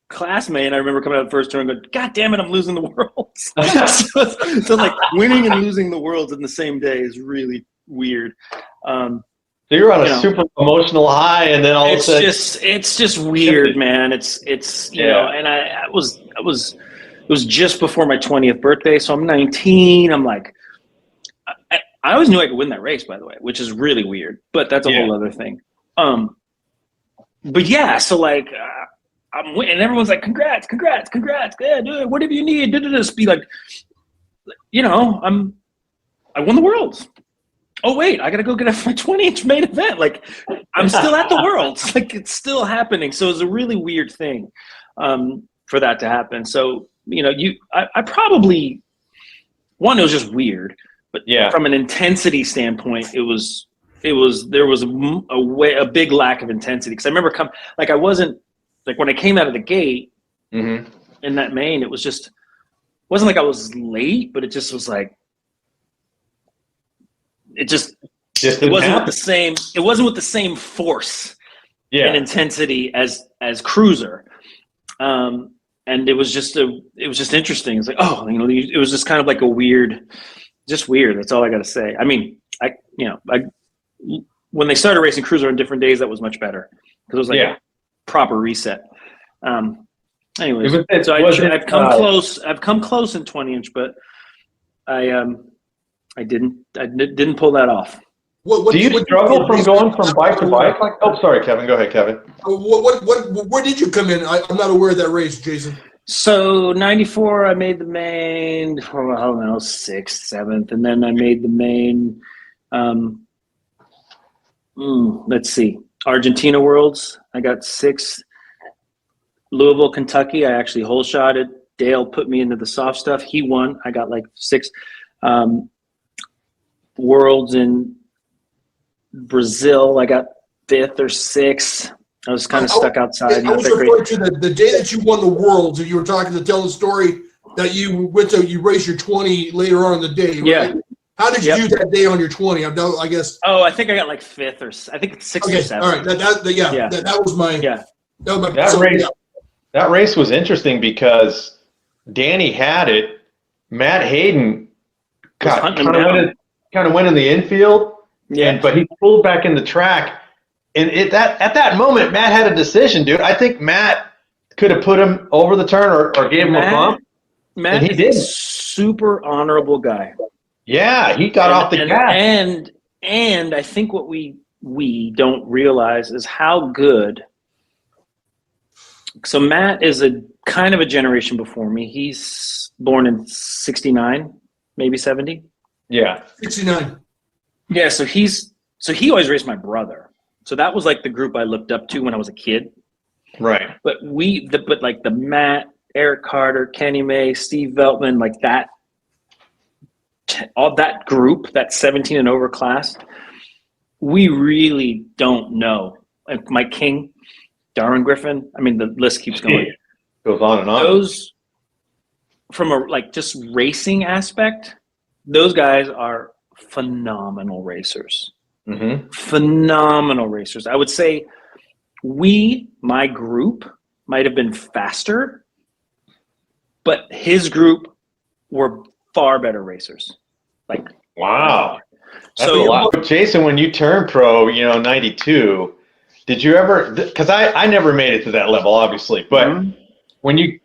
S3: classmate, I remember coming out of the first turn and going, God damn it, I'm losing the Worlds. so like winning and losing the Worlds in the same day is really weird.
S1: So you're on a super emotional high, and then all of a sudden
S3: it's just weird, man. It's you know, and it was just before my 20th birthday, so I'm 19. I'm like, I always knew I could win that race, by the way, which is really weird, but that's a whole other thing. But yeah, so like I'm winning, and everyone's like, congrats, yeah, dude, whatever you need, just be like, you know, I won the Worlds. Oh wait, I gotta go get my 20-inch main event. Like, I'm still at the Worlds. Like, it's still happening. So it's a really weird thing for that to happen. So, you know, I probably, one, it was just weird, but from an intensity standpoint, there was a big lack of intensity. Because I remember I wasn't like when I came out of the gate in that main, it wasn't like I was late, but it just was like. It wasn't with the same force and intensity as cruiser. And it was just interesting. It's like, oh, you know, it was just kind of like weird. That's all I got to say. I mean, when they started racing cruiser on different days, that was much better because it was like a proper reset. Anyways, I've come close. I've come close in 20-inch, but I didn't pull that off.
S1: Do you struggle from going from bike to bike? Like, oh, sorry, Kevin. Go ahead, Kevin.
S2: Where did you come in? I'm not aware of that race, Jason.
S3: So 94, I made the main. I don't know, 6th, 7th, and then I made the main. Let's see, Argentina Worlds. I got 6th. Louisville, Kentucky. I actually hole shotted. Dale put me into the soft stuff. He won. I got like 6th. Worlds in Brazil, I got 5th or 6th. I was kind of stuck outside.
S2: I was referring to the day that you won the Worlds, and you were talking to tell the story that you raced your 20 later on in the day. Right?
S3: Yeah.
S2: How did you do that day on your 20? I guess.
S3: Oh, I think I got like 5th or 6th or 7th.
S2: All right. That was my.
S3: Yeah.
S1: That race was interesting because Danny had it. Matt Hayden kind of went in the infield, but he pulled back in the track. And at that moment, Matt had a decision, dude. I think Matt could have put him over the turn or gave him a bump.
S3: Matt
S1: and he did.
S3: A super honorable guy.
S1: Yeah, he got off the gas.
S3: And I think what we don't realize is how good. So Matt is a kind of a generation before me. He's born in 69, maybe 70.
S1: Yeah.
S2: 69.
S3: Yeah, so he always raced my brother. So that was like the group I looked up to when I was a kid.
S1: Right.
S3: But like the Matt, Eric Carter, Kenny May, Steve Veltman, like that, all that group, that 17 and over class, we really don't know. Like Mike King, Darwin Griffin, I mean, the list keeps going.
S1: Goes on and on.
S3: Those, from a like just racing aspect, those guys are phenomenal racers.
S1: Mm-hmm.
S3: Phenomenal racers. I would say my group might have been faster, but his group were far better racers. Like,
S1: wow. That's
S3: so
S1: a lot. Jason, when you turned pro, 92, did you ever, because I never made it to that level, obviously, but when you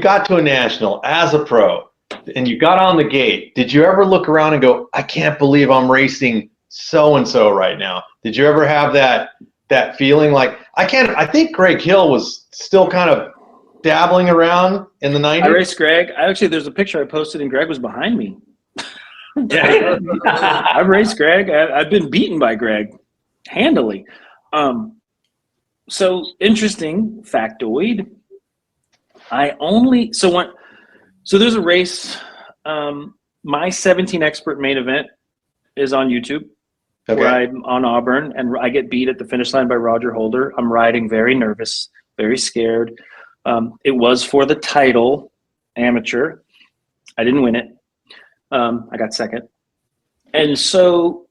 S1: got to a national as a pro and you got on the gate, did you ever look around and go, I can't believe I'm racing so-and-so right now? Did you ever have that feeling like, I think Greg Hill was still kind of dabbling around in the 90s?
S3: I raced Greg. There's a picture I posted and Greg was behind me.
S1: Yeah.
S3: I've raced Greg. I've been beaten by Greg handily. So interesting factoid. So there's a race. My 17 expert main event is on YouTube. Okay. Where I'm on Auburn and I get beat at the finish line by Roger Holder. I'm riding very nervous, very scared. It was for the title, amateur. I didn't win it. I got second. And so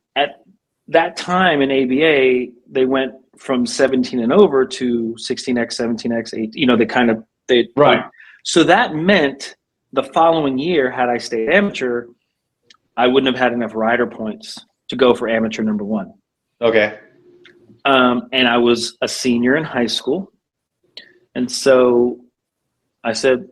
S3: that time in ABA, they went from 17 and over to 16X, 17X, 8,
S1: Right.
S3: So that meant the following year, had I stayed amateur, I wouldn't have had enough rider points to go for amateur number one.
S1: Okay.
S3: And I was a senior in high school. And so I said,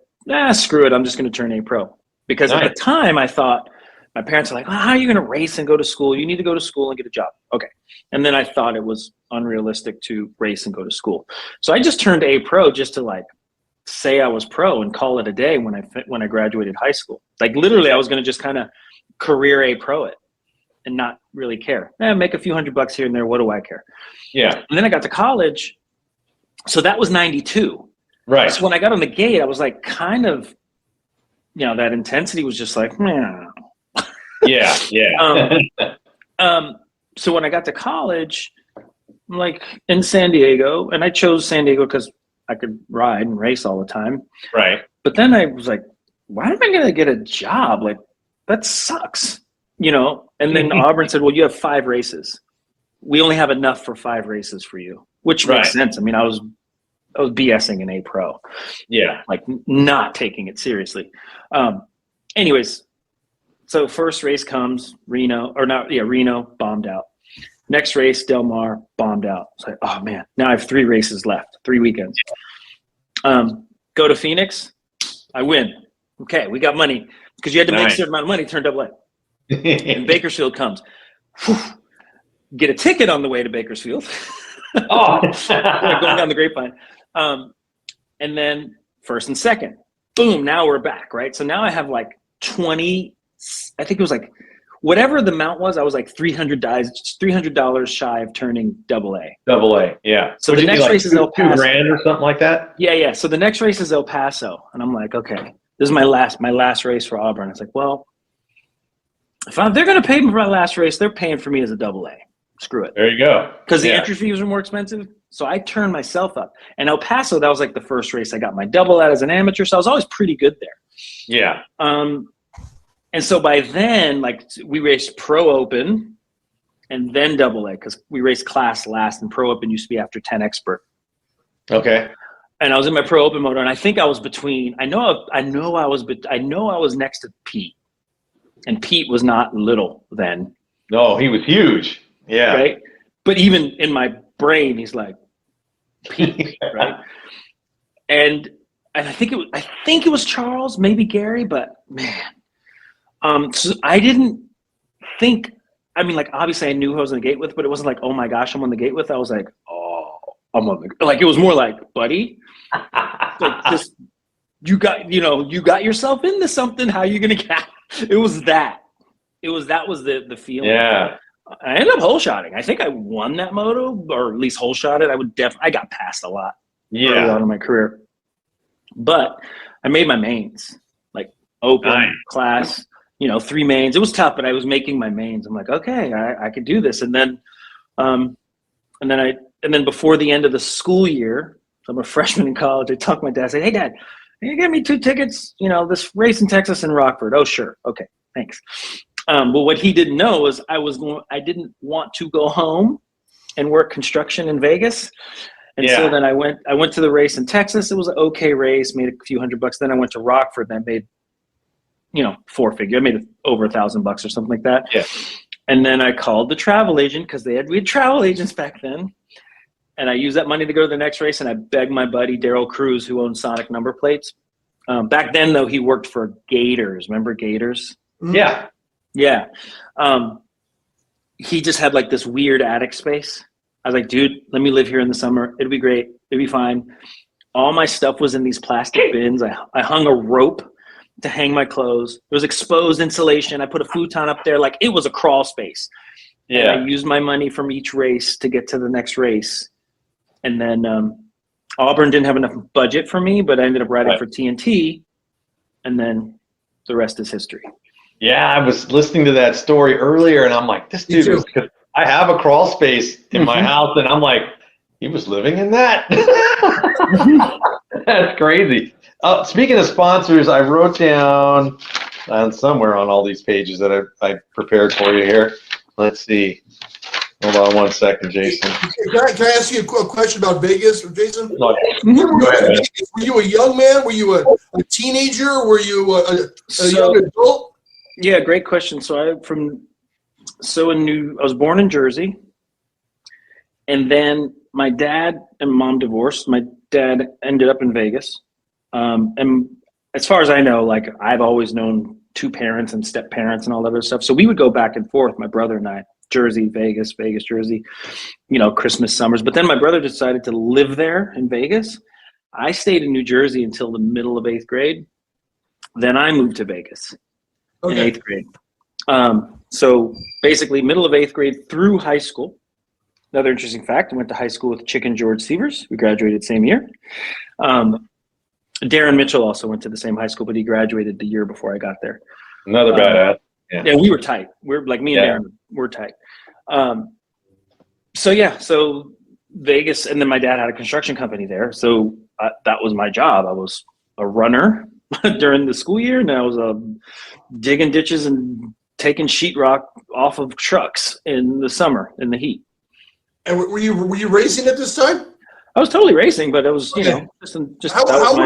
S3: screw it. I'm just going to turn A pro. Because at the time I thought, my parents were like, how are you going to race and go to school? You need to go to school and get a job. Okay. And then I thought it was unrealistic to race and go to school. So I just turned A pro just to like say I was pro and call it a day when I graduated high school. Like literally I was going to just kind of career A pro it and not really care. Make a few $100 here and there. What do I care?
S1: Yeah.
S3: And then I got to college. So that was 92.
S1: Right.
S3: So when I got on the gate, I was like kind of, that intensity was just like, man.
S1: Yeah.
S3: So when I got to college, I'm like in San Diego, and I chose San Diego because I could ride and race all the time.
S1: Right.
S3: But then I was like, why am I going to get a job? Like, that sucks, And then Auburn said, well, you have 5 races. We only have enough for 5 races for you, which makes sense. I mean, I was BSing in A pro.
S1: Yeah.
S3: Like not taking it seriously. Anyways, so first race comes, Reno, bombed out. Next race, Del Mar, bombed out. It's like, oh man, now I have 3 races left, 3 weekends. Go to Phoenix, I win. Okay, we got money. Because you had to make a certain amount of money, turn double A. And Bakersfield comes. Whew. Get a ticket on the way to Bakersfield. Going down the grapevine. And then first and second. Boom, now we're back, right? So now I have like 20, I think it was like, whatever the amount was, I was like $300 shy of turning double A.
S1: Double A, yeah.
S3: So the next race is El Paso.
S1: $2,000 or something like that?
S3: Yeah. So the next race is El Paso. And I'm like, okay, this is my last race for Auburn. It's like, well, if they're going to pay me for my last race, they're paying for me as a double A. Screw it.
S1: There you go.
S3: Because the entry fees are more expensive. So I turned myself up. And El Paso, that was like the first race I got my double at as an amateur. So I was always pretty good there.
S1: Yeah.
S3: And so by then, like we raced Pro Open and then double A because we raced class last, and Pro Open used to be after 10 Expert.
S1: Okay.
S3: And I was in my Pro Open motor, and I think I was between. I know I was next to Pete, and Pete was not little then.
S1: No, he was huge. Yeah.
S3: Right. But even in my brain, he's like Pete, right? And I think it was Charles, maybe Gary, but man. So I didn't think. I mean, like obviously I knew who I was on the gate with, but it wasn't like, oh my gosh, I'm on the gate with. I was like, oh, I'm on the. Like it was more like, buddy, like just you got yourself into something. How are you gonna get? It was that. That was the feeling.
S1: Yeah.
S3: I ended up hole shotting. I think I won that moto, or at least hole shotted. I got passed a lot. Early on in my career, but I made my mains, like open class. 3 mains. It was tough, but I was making my mains. I'm like, okay, I could do this. And then before the end of the school year, so I'm a freshman in college. I talked to my dad. I said, hey, Dad, can you give me 2 tickets? This race in Texas and Rockford. Oh, sure. Okay, thanks. But what he didn't know was I didn't want to go home and work construction in Vegas. And so then I went to the race in Texas. It was an okay race, made a few $100. Then I went to Rockford and I made 4-figure. I made over $1,000 or something like that.
S1: Yeah.
S3: And then I called the travel agent because we had travel agents back then. And I used that money to go to the next race. And I begged my buddy, Daryl Cruz, who owned Sonic number plates. Back then though, he worked for Gators. Remember Gators?
S1: Yeah.
S3: Yeah. He just had like this weird attic space. I was like, dude, let me live here in the summer. It'll be great. It'll be fine. All my stuff was in these plastic bins. I hung a rope to hang my clothes. There was exposed insulation. I put a futon up there. Like it was a crawl space. Yeah. And I used my money from each race to get to the next race. And then Auburn didn't have enough budget for me, but I ended up riding for TNT. And then the rest is history.
S1: Yeah, I was listening to that story earlier, and I'm like, this dude was, I have a crawl space in my house, and I'm like, he was living in that? That's crazy. Speaking of sponsors, I wrote down somewhere on all these pages that I prepared for you here. Let's see. Hold on one second, Jason.
S2: Can I ask you a question about Vegas, Jason?
S1: Go ahead.
S2: Were you a young man? Were you a teenager? Were you a young adult?
S3: Yeah, great question. So I was born in Jersey, and then my dad and mom divorced. My dad ended up in Vegas, and as far as I know, like I've always known two parents and step parents and all that other stuff. So we would go back and forth, my brother and I, Jersey, Vegas, Vegas, Jersey, Christmas, summers. But then my brother decided to live there in Vegas. I stayed in New Jersey until the middle of 8th grade. Then I moved to Vegas in 8th grade. So basically middle of 8th grade through high school. Another interesting fact, I went to high school with Chick and George Sievers. We graduated same year. Darren Mitchell also went to the same high school, but he graduated the year before I got there.
S1: Another badass.
S3: Yeah, we were tight. We're like me and Darren, we're tight. So Vegas, and then my dad had a construction company there. So that was my job. I was a runner during the school year, and I was digging ditches and taking sheetrock off of trucks in the summer in the heat.
S2: And were you racing at this time?
S3: I was totally racing, but it was just
S2: how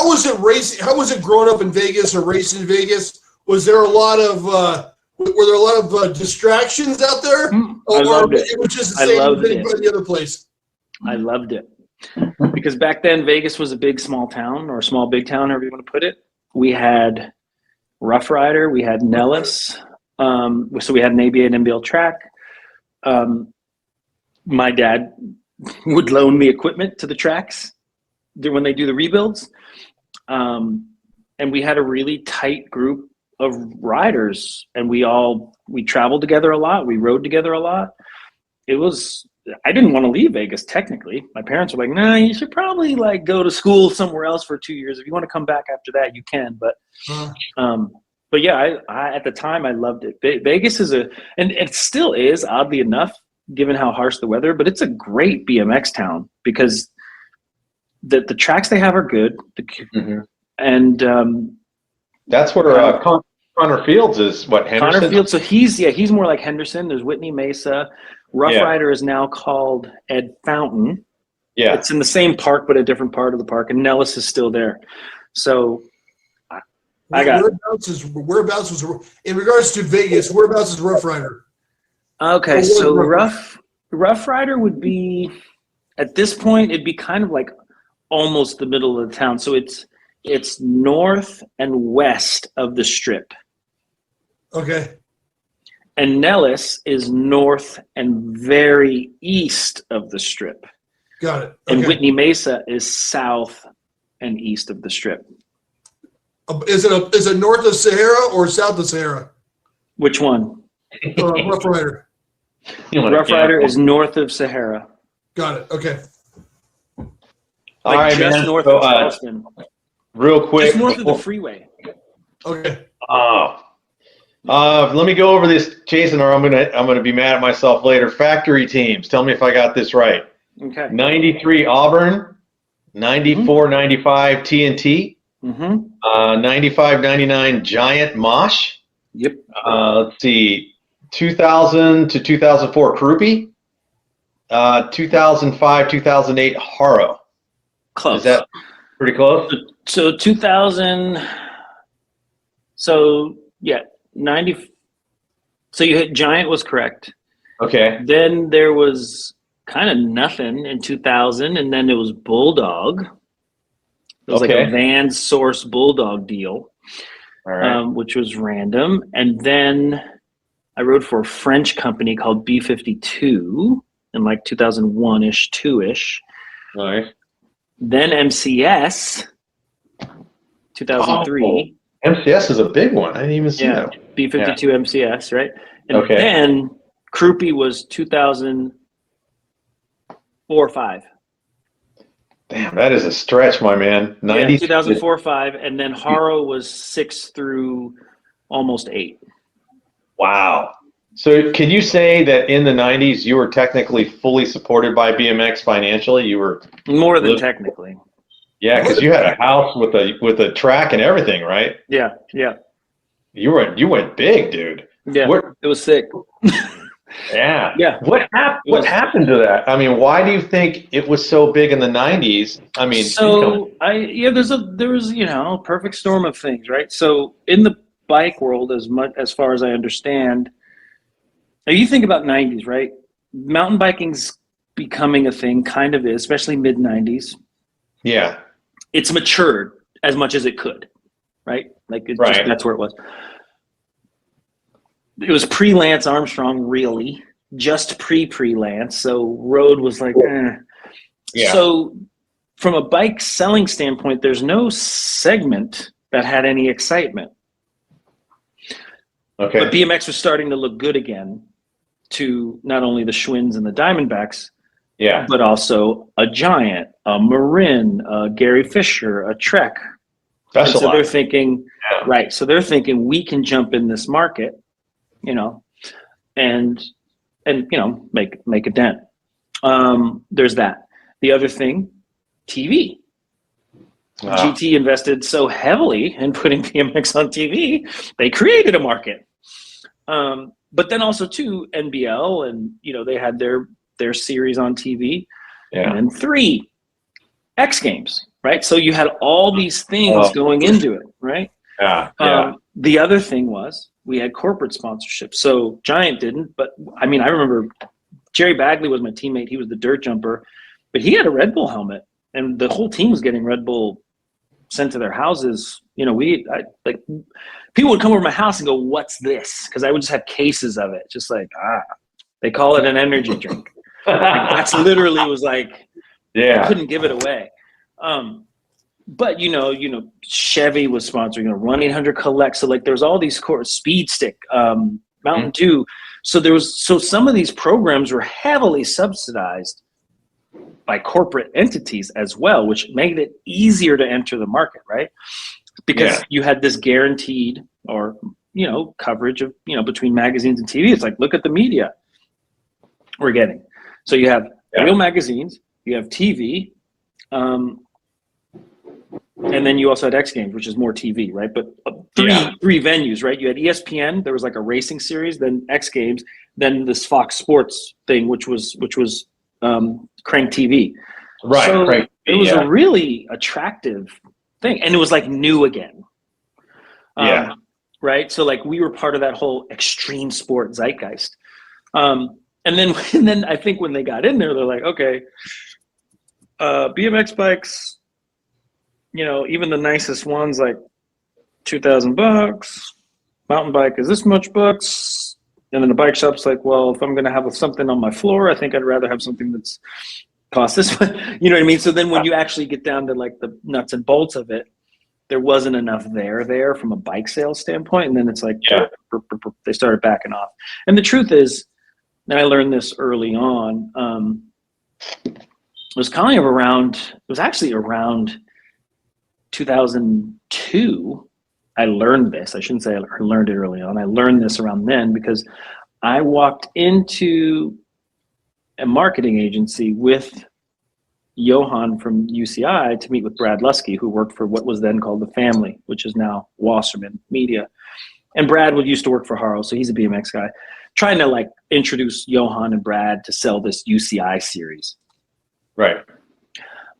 S2: was it racing? How was it growing up in Vegas or racing in Vegas? Was there a lot of were there a lot of distractions out there?
S3: I loved it.
S2: It was just the same thing as any other place.
S3: I loved it because back then Vegas was a big small town, or small big town, however you want to put it. We had Rough Rider, we had Nellis, so we had an ABA and NBL track. My dad would loan me equipment to the tracks when they do the rebuilds. And we had a really tight group of riders, and we traveled together a lot. We rode together a lot. I didn't want to leave Vegas technically. My parents were like, nah, you should probably go to school somewhere else for 2 years. If you want to come back after that, you can. But yeah, I at the time I loved it. Vegas and it still is, oddly enough, given how harsh the weather, but it's a great BMX town because the tracks they have are good. And
S1: that's where Connor Fields is. What, Henderson?
S3: Connor Fields. So he's more like Henderson. There's Whitney Mesa. Rough Rider is now called Ed Fountain. Yeah, it's in the same park but a different part of the park, and Nellis is still there. So
S2: whereabouts is in regards to Vegas? Whereabouts is Rough Rider?
S3: Okay, so Rough Rider would be, at this point, it'd be kind of like almost the middle of the town. So it's north and west of the Strip.
S2: Okay.
S3: And Nellis is north and very east of the Strip.
S2: Got it. Okay.
S3: And Whitney Mesa is south and east of the Strip.
S2: Is it north of Sahara or south of Sahara?
S3: Which one?
S2: Rough Rider.
S3: Rough Rider is north of Sahara.
S2: Got it. Okay.
S1: All right,
S3: just
S1: man.
S3: north of Charleston.
S1: Real quick.
S3: Just north of the freeway.
S2: Okay.
S1: Let me go over this, Jason, or I'm gonna be mad at myself later. Factory teams. Tell me if I got this right.
S3: Okay. 93
S1: Auburn, 94, 95 TNT, 95, 99 Giant Mosh.
S3: Yep.
S1: Let's see, 2000 to 2004 Krupi, 2005, 2008 Haro.
S3: Close.
S1: Is that pretty close?
S3: So 2000. So yeah, 90. So you hit Giant was correct.
S1: Okay.
S3: Then there was kind of nothing in 2000, and then it was Bulldog. It was like a Van Source Bulldog deal,
S1: all right.
S3: Which was random. And then I rode for a French company called B52 in like 2001-ish, 2-ish.
S1: Nice.
S3: Then MCS, 2003.
S1: Oh, MCS is a big one. I didn't even see that.
S3: B52 MCS, right? And then Krupi was 2004-5.
S1: Damn, that is a stretch, my man.
S3: 2004-5, and then Haro was 6 through almost 8.
S1: Wow. So can you say that in the 90s you were technically fully supported by BMX financially? You were
S3: more than technically.
S1: Yeah, because you had a house with a track and everything, right?
S3: Yeah.
S1: You went big, dude.
S3: Yeah, it was sick.
S1: Yeah.
S3: Yeah.
S1: What happened to that? I mean, why do you think it was so big in the 90s? I mean,
S3: so there was, you know, perfect storm of things, right? So in the bike world, as far as I understand, now you think about 90s, right? Mountain biking's becoming a thing, kind of is, especially mid 90s.
S1: yeah.
S3: It's matured as much as it could, right? Like
S1: Right.
S3: that's where it was. It was pre-Lance Armstrong, really, just pre-Lance. So road was like, eh.
S1: Yeah.
S3: So from a bike selling standpoint, there's no segment that had any excitement.
S1: Okay.
S3: But BMX was starting to look good again to not only the Schwinn's and the Diamondbacks,
S1: Yeah.
S3: but also a Giant, a Marin, a Gary Fisher, a Trek.
S1: That's
S3: And
S1: a
S3: so
S1: lot.
S3: they're thinking,
S1: Yeah.
S3: right, so they're thinking we can jump in this market, you know, and you know, make a dent. There's that. The other thing, TV. GT invested so heavily in putting BMX on TV, they created a market. But then also too, NBL, and you know, they had their series on TV.
S1: Yeah.
S3: And then 3, X Games, right? So you had all these things going into it, right?
S1: Yeah. Yeah.
S3: The other thing was we had corporate sponsorship. So Giant didn't, but I mean, I remember Jerry Bagley was my teammate. He was the dirt jumper, but he had a Red Bull helmet, and the whole team was getting Red Bull sent to their houses. You know, like people would come over to my house and go, "What's this?" Because I would just have cases of it, just like they call it an energy drink. Like, that's literally was like,
S1: Yeah.
S3: couldn't give it away. But you know, Chevy was sponsoring, you know, Run 800 Collect. So like, there's all these Speed Stick, Mountain Dew. So some of these programs were heavily subsidized by corporate entities as well, which made it easier to enter the market, right? Because you had this guaranteed, or you know, coverage of, you know, between magazines and TV. It's like, look at the media we're getting. So you have real magazines, you have TV, and then you also had X Games, which is more TV, right? But three venues, right? You had ESPN, there was like a racing series, then X Games, then this Fox Sports thing, which was Crank TV.
S1: Right.
S3: So
S1: Crank TV,
S3: it was a really attractive thing, and it was like new again. Right. So like, we were part of that whole extreme sport zeitgeist. And then I think when they got in there, they're like, okay, BMX bikes, you know, even the nicest ones, like $2,000. Mountain bike is this much bucks. And then the bike shop's like, well, if I'm going to have something on my floor, I think I'd rather have something that's cost this much. You know what I mean? So then when you actually get down to like the nuts and bolts of it, there wasn't enough there from a bike sales standpoint. And then it's like, they started backing off. And the truth is, and I learned this early on, it was actually around 2002. I learned this. I shouldn't say I learned it early on. I learned this around then because I walked into a marketing agency with Johan from UCI to meet with Brad Lusky, who worked for what was then called The Family, which is now Wasserman Media. And Brad used to work for Haro, so he's a BMX guy, trying to like introduce Johan and Brad to sell this UCI series.
S1: Right.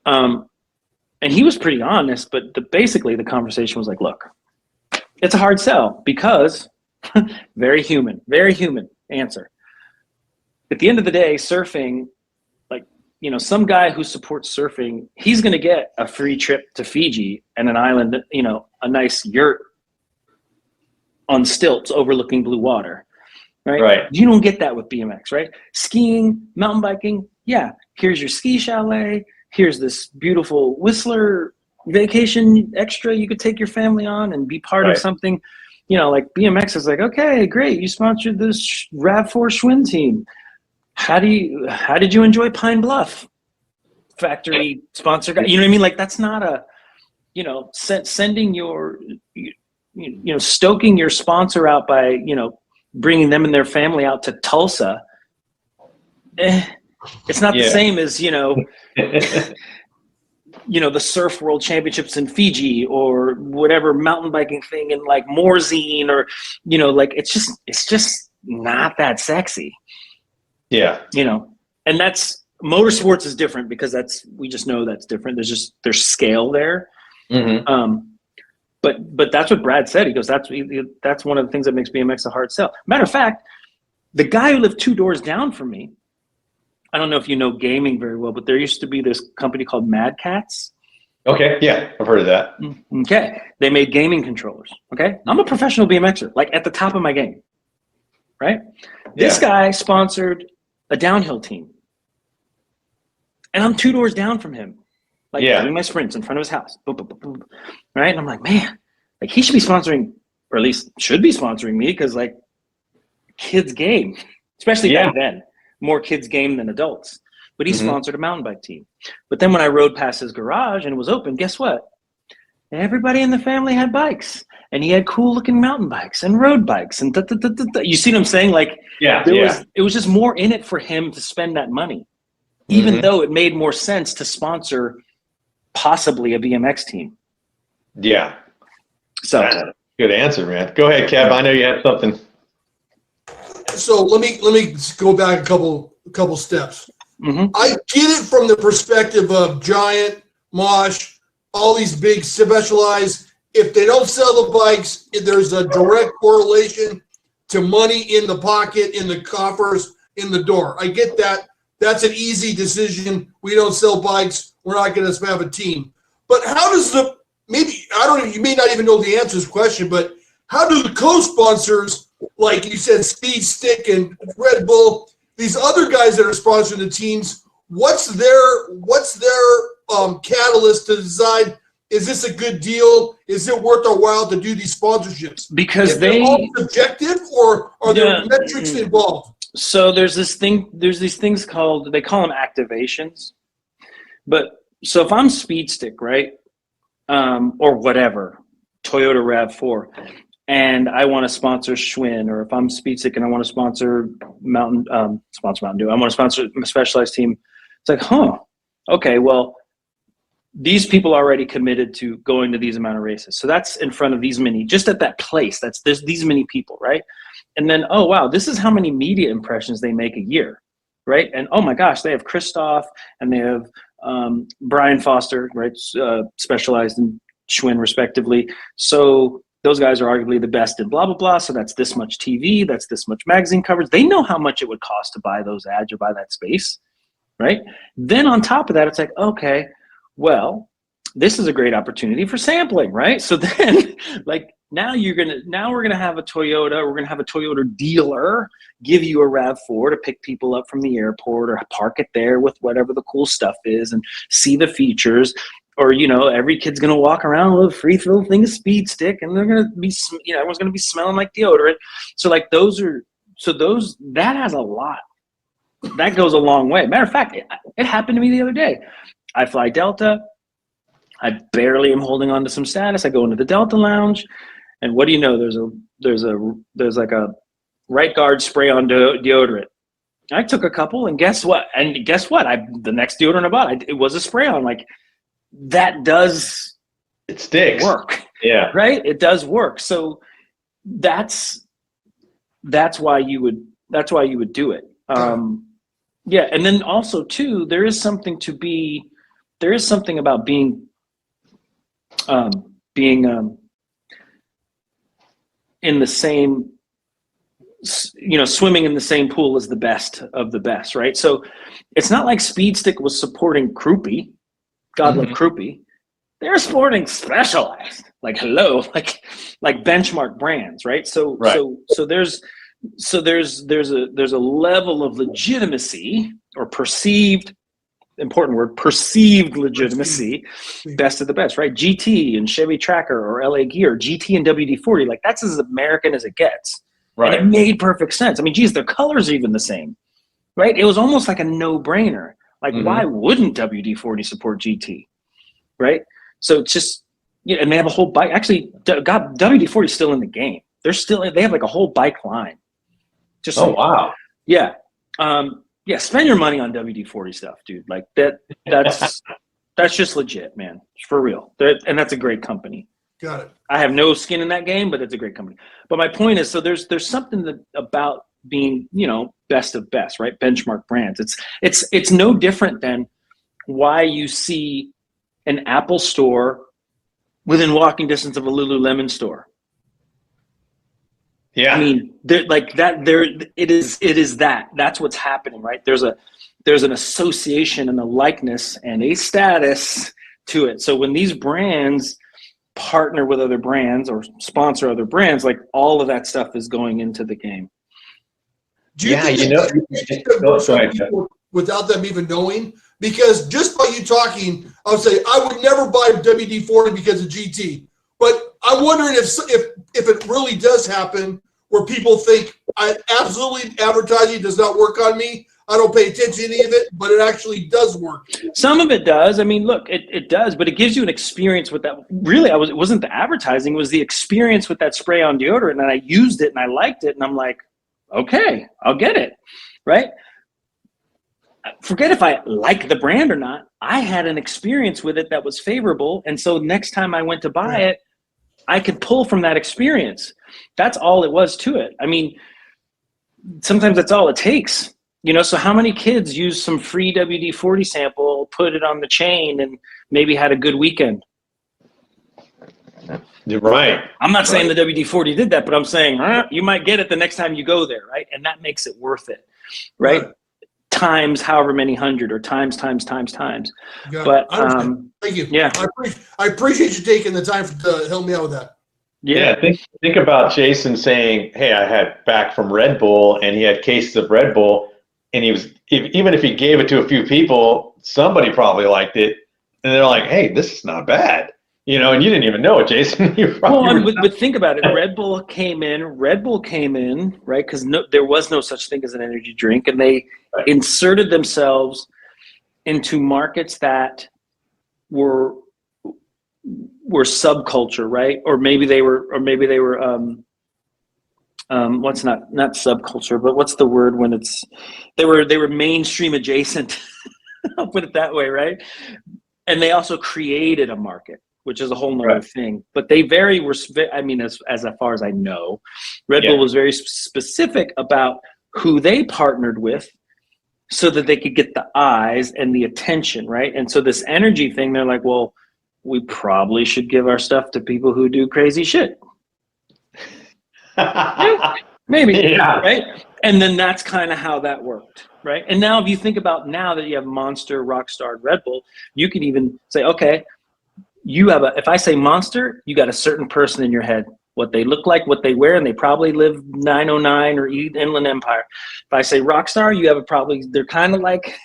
S3: And he was pretty honest, but basically the conversation was like, look, it's a hard sell because very human answer. At the end of the day, surfing, like, you know, some guy who supports surfing, he's going to get a free trip to Fiji and an island, you know, a nice yurt on stilts overlooking blue water, right?
S1: Right.
S3: You don't get that with BMX, right? Skiing, mountain biking, yeah, here's your ski chalet, here's this beautiful Whistler vacation extra you could take your family on and be part of something. You know, like BMX is like, okay, great, you sponsored this RAV4 Schwinn team. How did you enjoy Pine Bluff factory sponsor guy? You know what I mean? Like, that's not a, you know, sending your, you know, stoking your sponsor out by, you know, bringing them and their family out to Tulsa. It's not the same as, you know, you know, the Surf World Championships in Fiji or whatever mountain biking thing in like Morzine, or, you know, like it's just not that sexy. And motorsports is different because we just know that's different. There's scale there.
S1: Mm-hmm.
S3: But that's what Brad said. He goes, that's one of the things that makes BMX a hard sell. Matter of fact, the guy who lived 2 doors down from me, I don't know if you know gaming very well, but there used to be this company called Mad Catz.
S1: Okay, yeah, I've heard of that.
S3: Okay, they made gaming controllers. Okay, I'm a professional BMXer, like at the top of my game, right? This guy sponsored a downhill team, and I'm 2 doors down from him, like doing my sprints in front of his house. Boom, boom, boom, boom. Right, and I'm like, man, like he should be sponsoring, or at least should be sponsoring me, because like kids game, especially back then, more kids game than adults. But he sponsored a mountain bike team. But then when I rode past his garage and it was open, guess what? Everybody in the family had bikes, and he had cool looking mountain bikes and road bikes and You see what I'm saying? Like, it was just more in it for him to spend that money, even though it made more sense to sponsor possibly a BMX team.
S1: Yeah.
S2: So
S1: that's a good answer, man. Go ahead, Kev. I know you had something.
S2: So let me go back a couple steps. I get it from the perspective of Giant, Mosh, all these big specialized. If they don't sell the bikes, there's a direct correlation to money in the pocket, in the coffers, in the door. I get that. That's an easy decision. We don't sell bikes. We're not going to have a team. But how does you may not even know the answer to this question, but how do the co-sponsors, like you said, Speed Stick and Red Bull, these other guys that are sponsoring the teams, what's their catalyst to decide, is this a good deal? Is it worth our while to do these sponsorships?
S3: Because
S2: they're all subjective, or are there metrics involved?
S3: So there's these things called, they call them activations. But so if I'm Speed Stick, right? Or whatever, Toyota RAV4, and I want to sponsor Schwinn, or if I'm Speed Stick and I want to sponsor Mountain Dew, I want to sponsor a Specialized team. It's like, okay, well, these people are already committed to going to these amount of races. So that's in front of these many, just at that place, there's these many people, right? And then, oh, wow, this is how many media impressions they make a year, right? And oh my gosh, they have Christoph and they have Brian Foster, right? Specialized in Schwinn respectively. So those guys are arguably the best in blah, blah, blah. So that's this much TV, that's this much magazine coverage. They know how much it would cost to buy those ads or buy that space, right? Then on top of that, it's like, okay, well, this is a great opportunity for sampling, right? So then like now we're gonna have a Toyota dealer give you a RAV4 to pick people up from the airport or park it there with whatever the cool stuff is and see the features. Or, every kid's going to walk around with a free throw thing of Speed Stick, and they're going to be, everyone's going to be smelling like deodorant. So like that has a lot. That goes a long way. Matter of fact, it happened to me the other day. I fly Delta. I barely am holding on to some status. I go into the Delta lounge, and what do you know? There's like a right guard spray on deodorant. I took a couple, and guess what? The next deodorant I bought, it was a spray on. Like, that does work.
S1: Yeah.
S3: Right? It does work. So that's why you would do it. Yeah. And then also too, there is something about being in the same, swimming in the same pool as the best of the best. Right. So it's not like Speed Stick was supporting Crouppy. God love Crouppy. They're sporting Specialized, like hello, like benchmark brands, right? So there's a level of legitimacy or perceived legitimacy, best of the best, right? GT and Chevy Tracker or LA Gear, GT and WD-40, like that's as American as it gets. Right. And it made perfect sense. I mean, geez, their colors are even the same, right? It was almost like a no-brainer. Like, why wouldn't WD-40 support GT, right? So it's just, and they have a whole bike. Actually, WD-40 is still in the game. They have like a whole bike line. Just
S1: wow.
S3: Yeah. Spend your money on WD-40 stuff, dude. Like that's just legit, man. For real. And that's a great company.
S2: Got it.
S3: I have no skin in that game, but it's a great company. But my point is, so there's something about being, best of best, right? Benchmark brands. It's no different than why you see an Apple store within walking distance of a Lululemon store.
S1: Yeah.
S3: I mean, it is that's what's happening, right? There's an association and a likeness and a status to it. So when these brands partner with other brands or sponsor other brands, like all of that stuff is going into the game.
S2: Do you think that works on people without them even knowing? Because just by you talking, I would say I would never buy WD-40 because of GT. But I'm wondering if it really does happen where people think absolutely advertising does not work on me. I don't pay attention to any of it, but it actually does work.
S3: Some of it does. I mean, look, it does, but it gives you an experience with that. Really, it wasn't the advertising, it was the experience with that spray-on deodorant, and I used it and I liked it, and I'm like, okay, I'll get it, right? Forget if I like the brand or not. I had an experience with it that was favorable, and so next time I went to buy it, I could pull from that experience. That's all it was to it. I mean, sometimes that's all it takes. So how many kids use some free WD-40 sample, put it on the chain, and maybe had a good weekend?
S1: You're right.
S3: I'm not saying the WD-40 did that, but I'm saying you might get it the next time you go there, right? And that makes it worth it, right? Times however many hundred or times. But
S2: thank you.
S3: Yeah,
S2: I appreciate you taking the time to help me out with that.
S1: Yeah, think about Jason saying, "Hey, I had back from Red Bull, and he had cases of Red Bull, and even if he gave it to a few people, somebody probably liked it, and they're like, hey, this is not bad." And you didn't even know it, Jason.
S3: But think about it. Red Bull came in, right? Because there was no such thing as an energy drink, and they inserted themselves into markets that were subculture, right? Or maybe they were what's not subculture, but what's the word when they were mainstream adjacent. I'll put it that way, right? And they also created a market, which is a whole nother thing. But they as far as I know, Red Bull was very specific about who they partnered with so that they could get the eyes and the attention, right? And so this energy thing, they're like, well, we probably should give our stuff to people who do crazy shit. Maybe, right? And then that's kind of how that worked, right? And now if you think about now that you have Monster, Rockstar, and Red Bull, you can even say, okay, if I say Monster, you got a certain person in your head, what they look like, what they wear, and they probably live 909 or eat Inland Empire. If I say Rockstar, they're kind of like,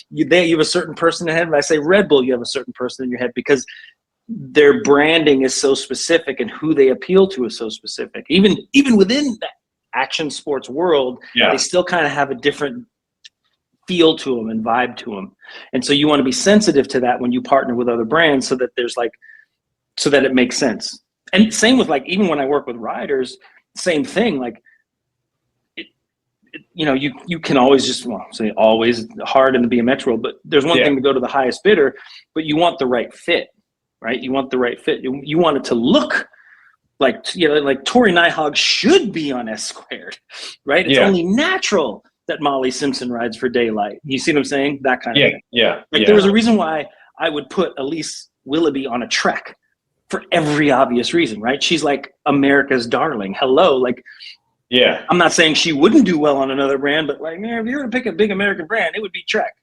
S3: you have a certain person in your head. If I say Red Bull, you have a certain person in your head because their branding is so specific and who they appeal to is so specific. Even within the action sports world, they still kind of have a different feel to them and vibe to them. And so you want to be sensitive to that when you partner with other brands so that so that it makes sense. And same with even when I work with riders, same thing. You can always say always hard in the BMX world, but there's one thing to go to the highest bidder, but you want the right fit, right? You want the right fit. You want it to look like Tori Nyhog should be on S Squared, right? It's only natural that Molly Simpson rides for Daylight. You see what I'm saying? That kind of thing.
S1: Yeah.
S3: There was a reason why I would put Elise Willoughby on a Trek for every obvious reason, right? She's like America's darling. Hello. I'm not saying she wouldn't do well on another brand, but if you were to pick a big American brand, it would be Trek.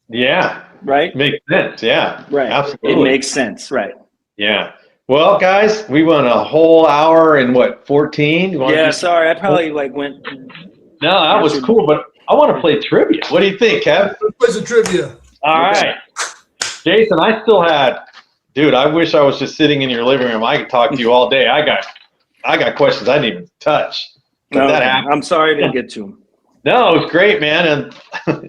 S1: Yeah.
S3: Right?
S1: Makes sense. Yeah.
S3: Right.
S1: Absolutely.
S3: It makes sense. Right.
S1: Yeah. Well, guys, we went a whole hour and 14?
S3: Yeah, sorry. I probably went.
S1: No, that was cool, but I want to play trivia. What do you think, Kev?
S2: Let's play some trivia.
S1: All right. Jason, I still had, dude, I wish I was just sitting in your living room. I could talk to you all day. I got questions I didn't even touch.
S3: No, I'm sorry I didn't get to them.
S1: No, it was great, man. And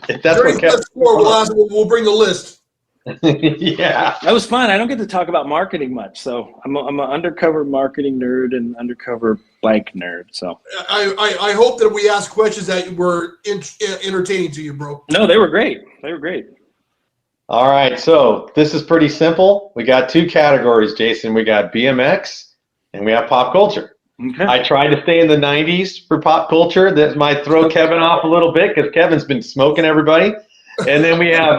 S1: if that's
S2: During
S1: what Kev,
S2: we'll bring the list.
S1: Yeah.
S3: That was fun. I don't get to talk about marketing much, so I'm an undercover marketing nerd and undercover bike nerd. So
S2: I hope that we asked questions that were entertaining to you, bro.
S3: No, they were great.
S1: All right, so this is pretty simple. We got two categories, Jason. We got BMX and we have pop culture.
S3: Okay.
S1: I tried to stay in the 90s for pop culture. That might throw Kevin off a little bit because Kevin's been smoking everybody. And then we have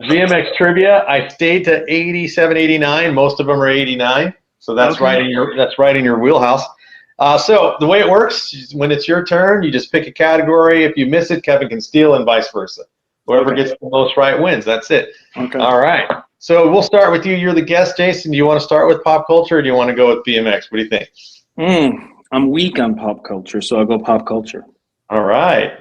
S1: BMX trivia. I stayed to 87, 89. Most of them are 89. So that's right in your wheelhouse. So the way it works, when it's your turn, you just pick a category. If you miss it, Kevin can steal and vice versa. Whoever gets the most right wins. That's it.
S3: Okay.
S1: All right. So we'll start with you. You're the guest, Jason. Do you want to start with pop culture or do you want to go with BMX? What do you think?
S3: I'm weak on pop culture, so I'll go pop culture.
S1: All right.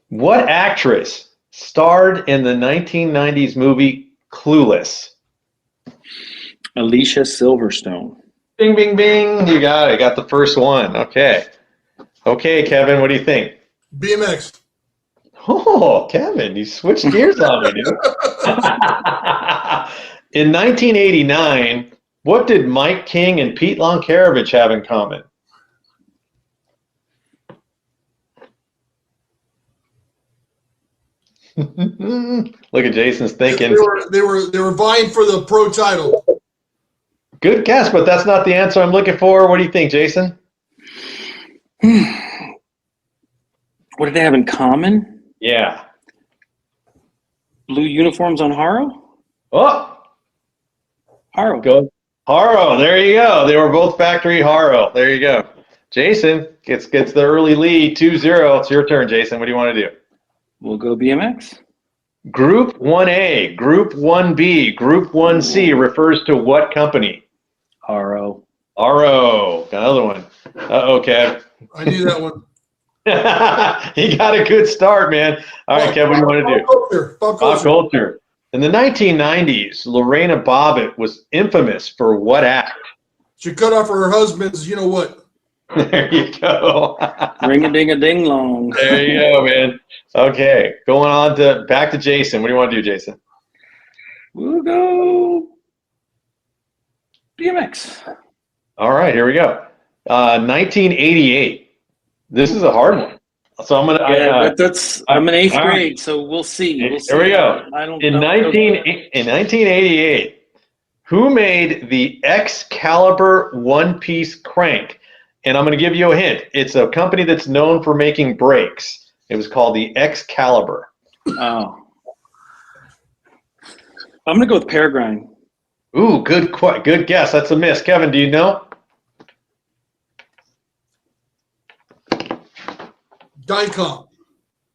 S1: What actress starred in the 1990s movie Clueless?
S3: Alicia Silverstone.
S1: Bing, bing, bing. You got it. Got the first one. Okay. Okay, Kevin, what do you think?
S2: BMX.
S1: Oh, Kevin, you switched gears on me, dude. In 1989, what did Mike King and Pete Lonkarovich have in common? Look at Jason's thinking.
S2: They were vying for the pro title.
S1: Good guess, but that's not the answer I'm looking for. What do you think, Jason?
S3: What did they have in common?
S1: Yeah.
S3: Blue uniforms on Haro?
S1: Oh,
S3: Haro.
S1: go. Haro, there you go. They were both factory Haro. There you go. Jason gets the early lead, 2-0. It's your turn, Jason. What do you want to do?
S3: We'll go BMX.
S1: Group 1A, Group 1B, Group 1C refers to what company?
S3: Haro.
S1: Haro. Got another one. Uh-oh, Kev.
S2: I knew that one.
S1: He got a good start, man. All right, Kev, what do you want to do?
S2: Pop
S1: Pop
S2: culture.
S1: culture. In the 1990s, Lorena Bobbitt was infamous for what act?
S2: She cut off her husband's, you know what?
S1: There you go.
S3: Ring-a-ding-a-ding-long.
S1: There you go, man. Okay, going on to back to Jason. What do you want to do, Jason?
S3: We'll go BMX.
S1: All right, here we go. 1988. This is a hard one. So I'm gonna.
S3: I'm in eighth
S1: all right.
S3: grade, so we'll see.
S1: Here we go. In 1988, who made the Excalibur one-piece crank? And I'm going to give you a hint. It's a company that's known for making brakes. It was called the Excalibur.
S3: Oh. I'm going to go with Peregrine.
S1: Ooh, good guess. That's a miss. Kevin, do you know?
S2: Dicom.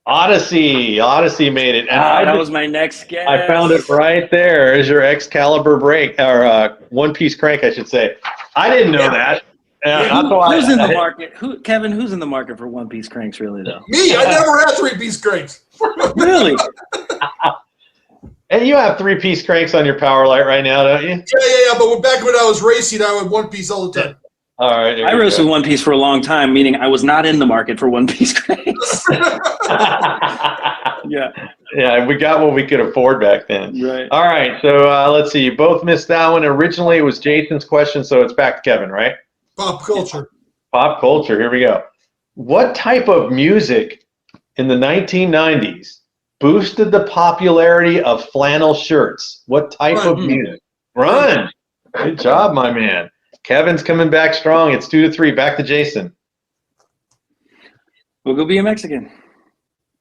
S1: Odyssey. Odyssey made it. And
S3: that was my next guess.
S1: I found it right there. Is your Excalibur brake, or one-piece crank, I should say. I didn't know that.
S3: Who's in the market? Kevin, who's in the market for one-piece cranks, really, though?
S2: Me. I never had three-piece cranks.
S3: Really?
S1: And you have three-piece cranks on your Power Light right now, don't you?
S2: Yeah. But back when I was racing, I had one piece all the time.
S1: All right.
S3: I raced with one piece for a long time, meaning I was not in the market for one-piece cranks. Yeah.
S1: Yeah, we got what we could afford back then.
S3: Right.
S1: All right, so let's see. You both missed that one. Originally, it was Jason's question, so it's back to Kevin, right?
S2: Pop culture.
S1: Pop culture. Here we go. What type of music in the 1990s boosted the popularity of flannel shirts? What type of music? Run. Good job, my man. Kevin's coming back strong. It's 2-3. Back to Jason.
S3: We'll go BMX again.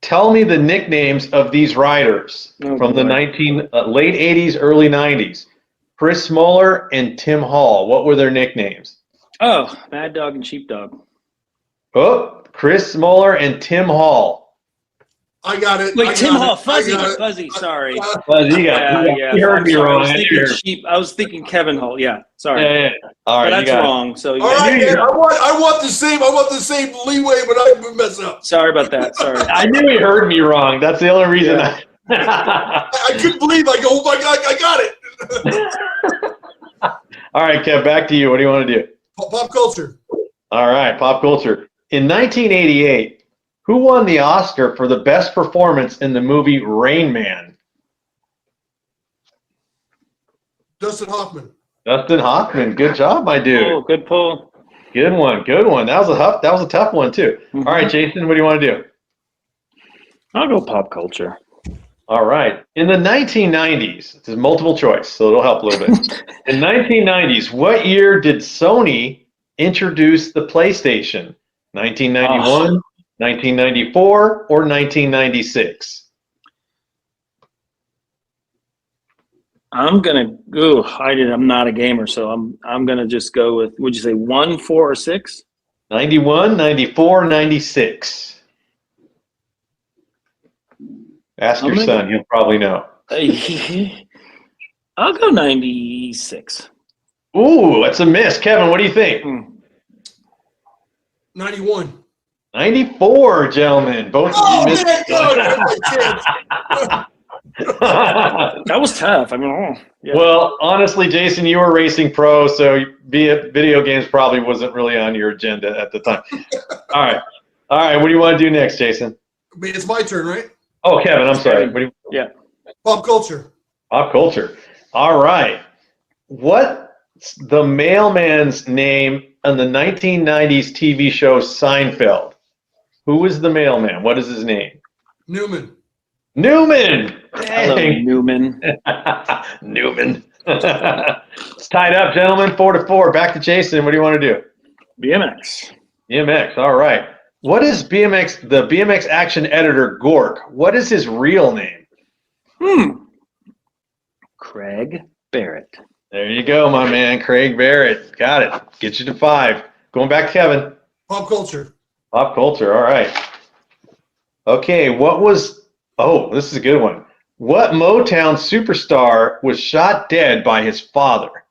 S1: Tell me the nicknames of these riders from the late 80s, early 90s. Chris Smoller and Tim Hall. What were their nicknames?
S3: Oh, Mad Dog and Sheepdog.
S1: Oh, Chris Smoller and Tim Hall.
S2: I got it.
S3: Wait, Tim Hall. Fuzzy. Sorry.
S1: Fuzzy, you heard me wrong.
S3: I was thinking Kevin Hall. Yeah, sorry.
S1: Yeah. All right,
S3: but that's wrong. So
S2: all right, man, I want the same leeway, but I mess up.
S3: Sorry about that. Sorry.
S1: I knew he heard me wrong. That's the only reason.
S3: Yeah.
S2: I couldn't believe. I go, oh my God, I got it.
S1: All right, Kev, back to you. What do you want to do?
S2: Pop culture.
S1: All right, pop culture. In 1988, who won the Oscar for the best performance in the movie Rain Man?
S2: Dustin Hoffman.
S1: Dustin Hoffman. Good job, my dude.
S3: Oh, good pull.
S1: Good one. That was a tough one too.
S3: Mm-hmm.
S1: All right, Jason, what do you want to do?
S3: I'll go pop culture.
S1: All right. In the 1990s, this is multiple choice, so it'll help a little bit. In 1990s, what year did Sony introduced the PlayStation? 1991, 1994, or 1996?
S3: I'm not a gamer, so I'm gonna just go with. Would you say 1, 4, or 6?
S1: 91, 94, 96. Ask your son; he'll probably know.
S3: I'll go 96.
S1: Ooh, that's a miss, Kevin. What do you think?
S2: 91.
S1: 94, gentlemen. Both of you missed.
S3: That was tough. I mean, yeah.
S1: Well, honestly, Jason, you were racing pro, so video games probably wasn't really on your agenda at the time. All right. What do you want to do next, Jason?
S2: It's my turn, right?
S1: Oh, Kevin, I'm sorry.
S3: Yeah.
S2: Pop culture.
S1: Pop culture. All right. What's the mailman's name on the 1990s TV show Seinfeld? Who was the mailman? What is his name?
S2: Newman.
S3: Hello, Newman.
S1: Newman. It's tied up, gentlemen, 4-4. Back to Jason. What do you want to do? BMX. All right. What is the BMX action editor, Gork? What is his real name?
S3: Craig Barrett.
S1: There you go, my man. Craig Barrett. Got it. Get you to 5. Going back to Kevin.
S2: Pop culture.
S1: Pop culture. All right. Okay. This is a good one. What Motown superstar was shot dead by his father?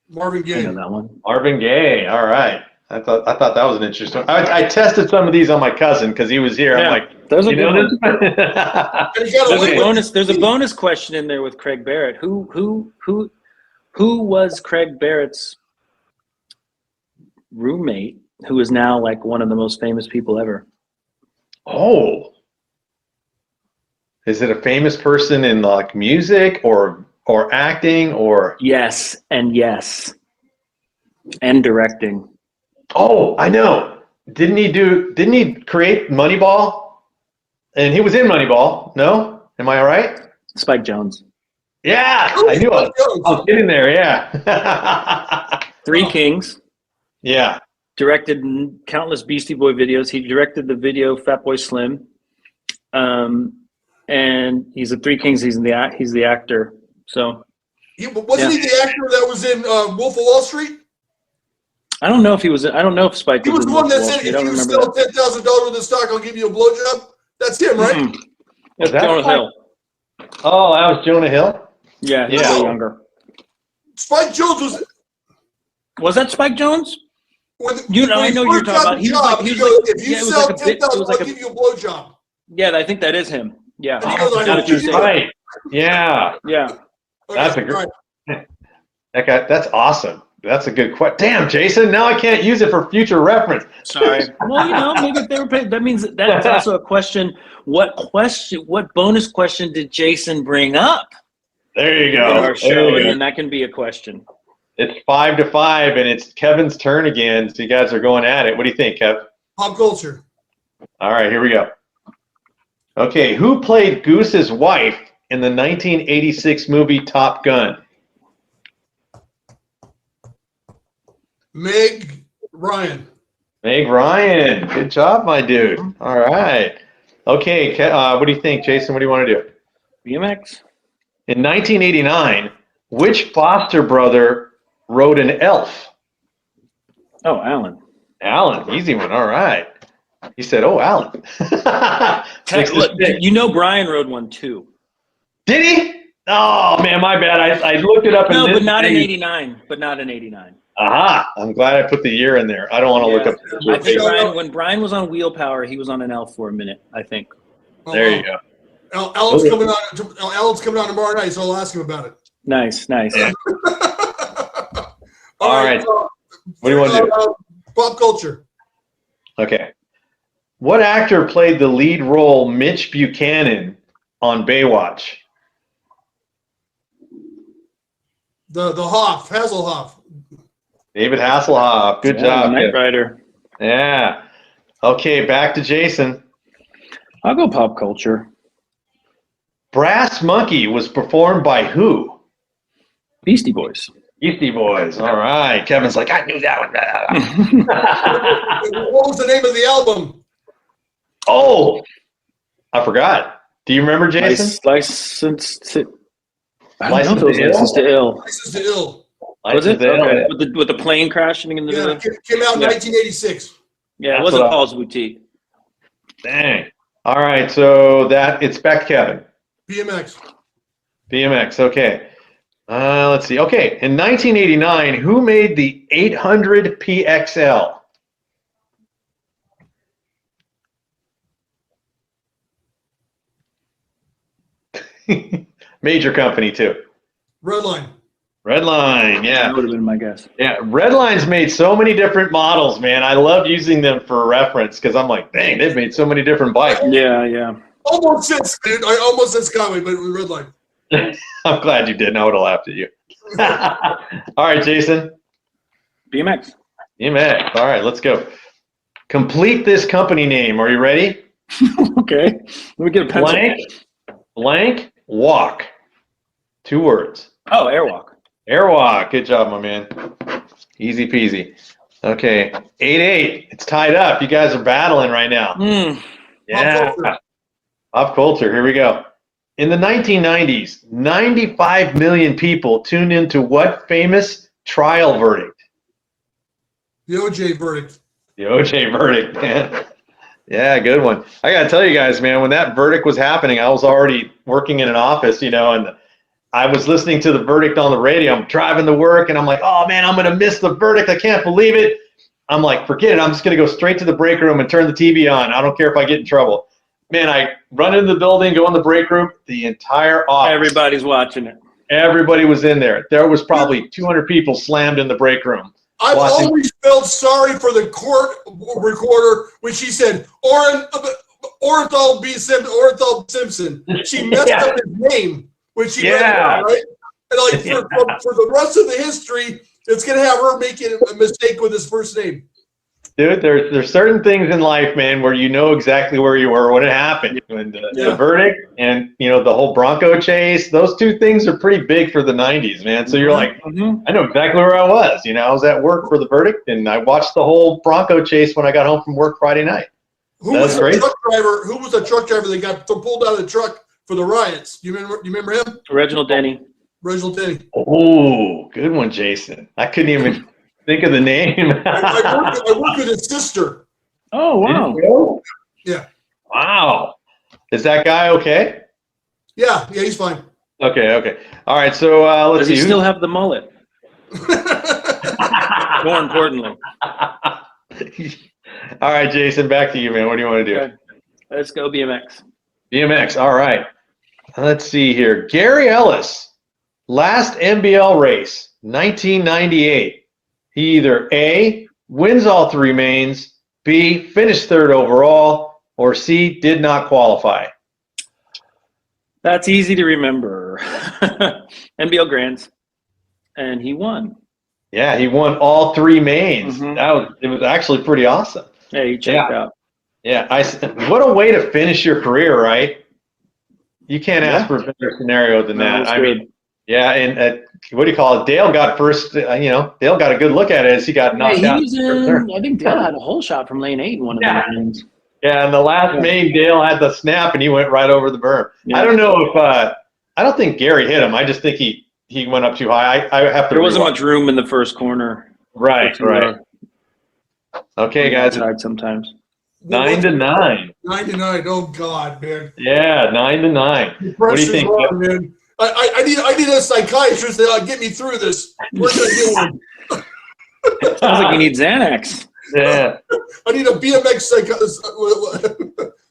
S2: Marvin Gaye.
S3: I know that one.
S1: Marvin Gaye. All right. I thought that was an interesting one. I tested some of these on my cousin because he was here.
S3: Yeah,
S1: I'm like,
S3: those are good ones.
S1: This?
S3: There's a bonus question in there with Craig Barrett. Who was Craig Barrett's roommate? Who is now like one of the most famous people ever?
S1: Oh. Is it a famous person in like music or acting or?
S3: Yes, and directing.
S1: Oh, I know. Didn't he create Moneyball? And he was in Moneyball. No? Am I all right?
S3: Spike Jonze.
S1: Yeah, I knew I was getting there. Yeah.
S3: Three Kings.
S1: Yeah.
S3: Directed countless Beastie Boy videos. He directed the video Fat Boy Slim. And he's a Three Kings. He's the actor. So.
S2: Wasn't he the actor that was in Wolf of Wall Street?
S3: I don't know if he was. I don't know if Spike.
S2: He was the one that said, "If you sell $10,000 worth of stock, I'll give you a blowjob." That's him, right?
S3: Mm-hmm. That's Jonah Hill.
S1: Oh, that was Jonah Hill.
S3: Yeah, he's a little younger.
S2: Spike Jonze was.
S3: Was that Spike Jonze? I know you're talking about.
S2: He goes, "If you sell $10,000, I'll give you a blowjob."
S3: Yeah, I think that is him. Yeah.
S1: Right. Yeah.
S3: Yeah.
S1: That's a great. That's awesome. That's a good question. Damn, Jason, now I can't use it for future reference.
S3: Sorry. Well, maybe if they were paid, that means that's also a question. What bonus question did Jason bring up?
S1: There you go.
S3: In our show, and then that can be a question.
S1: It's 5-5, and it's Kevin's turn again. So you guys are going at it. What do you think, Kev?
S2: Pop culture.
S1: All right, here we go. Okay, who played Goose's wife in the 1986 movie Top Gun?
S2: Meg Ryan.
S1: Meg Ryan. Good job, my dude. All right. Okay, what do you think, Jason? What do you want to do?
S3: BMX.
S1: In 1989, which Foster brother rode an elf?
S3: Oh, Alan.
S1: Alan. Easy one. All right. He said, oh, Alan.
S3: Look, Brian rode one too.
S1: Did he? Oh, man, my bad. I looked it up.
S3: No, but not in 89.
S1: Aha! I'm glad I put the year in there. I don't want to look up.
S3: I think when Brian was on Wheel Power, he was on an elf for a minute, I think.
S1: There you go.
S2: Alan's coming on tomorrow night, so I'll ask him about it.
S3: Nice.
S1: Yeah. All right. What do you want to do?
S2: Pop culture.
S1: Okay. What actor played the lead role Mitch Buchanan on Baywatch?
S2: The Hasselhoff.
S1: David Hasselhoff. Good job.
S3: Knight Rider.
S1: Yeah. Okay, back to Jason.
S3: I'll go pop culture.
S1: Brass Monkey was performed by who?
S3: Beastie Boys.
S1: Beastie Boys. All right. Kevin's like, I knew that one.
S2: What was the name of the album?
S1: Oh, I forgot. Do you remember, Jason?
S3: License to. I don't know if it was License to Ill.
S2: License to Ill.
S3: Was it?
S1: Ill.
S3: Okay. With the plane crashing in the
S2: Yeah, came out in 1986.
S3: Yeah, it wasn't Paul's Boutique.
S1: Dang. All right, so it's back to Kevin. BMX, okay. Let's see. Okay, in 1989, who made the 800 PXL? Major company, too.
S2: Redline,
S1: yeah.
S3: That would have been my guess.
S1: Yeah, Redline's made so many different models, man. I love using them for reference because I'm like, dang, they've made so many different bikes.
S3: Yeah.
S2: Almost said, dude. I almost said Skyway, but it was Redline.
S1: I'm glad you didn't. I would have laughed at you. All right, Jason.
S3: BMX.
S1: All right, let's go. Complete this company name. Are you ready?
S3: Okay. Let me get a pencil.
S1: Blank walk. 2 words.
S3: Oh, Airwalk.
S1: Airwalk. Good job, my man. Easy peasy. Okay, 8-8. It's tied up. You guys are battling right now. Yeah. Pop culture. Here we go. In the 1990s, 95 million people tuned into what famous trial verdict?
S2: The OJ verdict.
S1: The OJ verdict, man. Yeah, good one. I got to tell you guys, man, when that verdict was happening, I was already working in an office, and I was listening to the verdict on the radio. I'm driving to work, and I'm like, oh, man, I'm going to miss the verdict. I can't believe it. I'm like, forget it. I'm just going to go straight to the break room and turn the TV on. I don't care if I get in trouble. Man, I run into the building, go in the break room, the entire office.
S3: Everybody's watching it.
S1: Everybody was in there. There was probably 200 people slammed in the break room.
S2: I've always felt sorry for the court recorder when she said Orenthal Simpson. She messed up his name when she read it, right? And like for the rest of the history, it's gonna have her making a mistake with his first name.
S1: Dude, there's certain things in life, man, where you know exactly where you were when it happened. And the verdict and, the whole Bronco chase, those 2 things are pretty big for the 90s, man. So you're like, I know exactly where I was. I was at work for the verdict, and I watched the whole Bronco chase when I got home from work Friday night.
S2: Who was the truck driver that got pulled out of the truck for the riots? Do you remember him?
S3: Reginald Denny.
S1: Oh, good one, Jason. I couldn't even think of the name.
S2: I worked with his sister.
S3: Oh, wow.
S2: Yeah.
S1: Wow. Is that guy okay?
S2: Yeah, he's fine.
S1: Okay. All right, so let's see.
S3: Does he still have the mullet? More importantly.
S1: All right, Jason, back to you, man. What do you want to do?
S3: Okay. Let's go
S1: BMX, all right. Let's see here. Gary Ellis, last NBL race, 1998. He either A, wins all 3 mains, B, finished 3rd overall, or C, did not qualify.
S3: That's easy to remember. NBL Grands, and he won.
S1: Yeah, he won all 3 mains. It was actually pretty awesome.
S3: Yeah, he checked out.
S1: Yeah, what a way to finish your career, right? You can't ask for a better scenario than that. I mean, yeah, and what do you call it? Dale got first. Dale got a good look at it as he got knocked out.
S3: I think Dale had a hole shot from lane 8 in one of the lanes.
S1: Yeah, and the last main, Dale had the snap, and he went right over the berm. Yeah. I don't know if I don't think Gary hit him. I just think he went up too high. I have to.
S3: There wasn't much room in the first corner.
S1: Right. Okay, guys.
S3: Sometimes.
S1: 9-9.
S2: 9-9. Oh God, man.
S1: Yeah, 9-9. What do you think?
S2: Hard, man. I need a psychiatrist to get me through this. Where can I get one?
S3: Sounds like you need Xanax.
S1: Yeah.
S2: I need a BMX psychiatrist.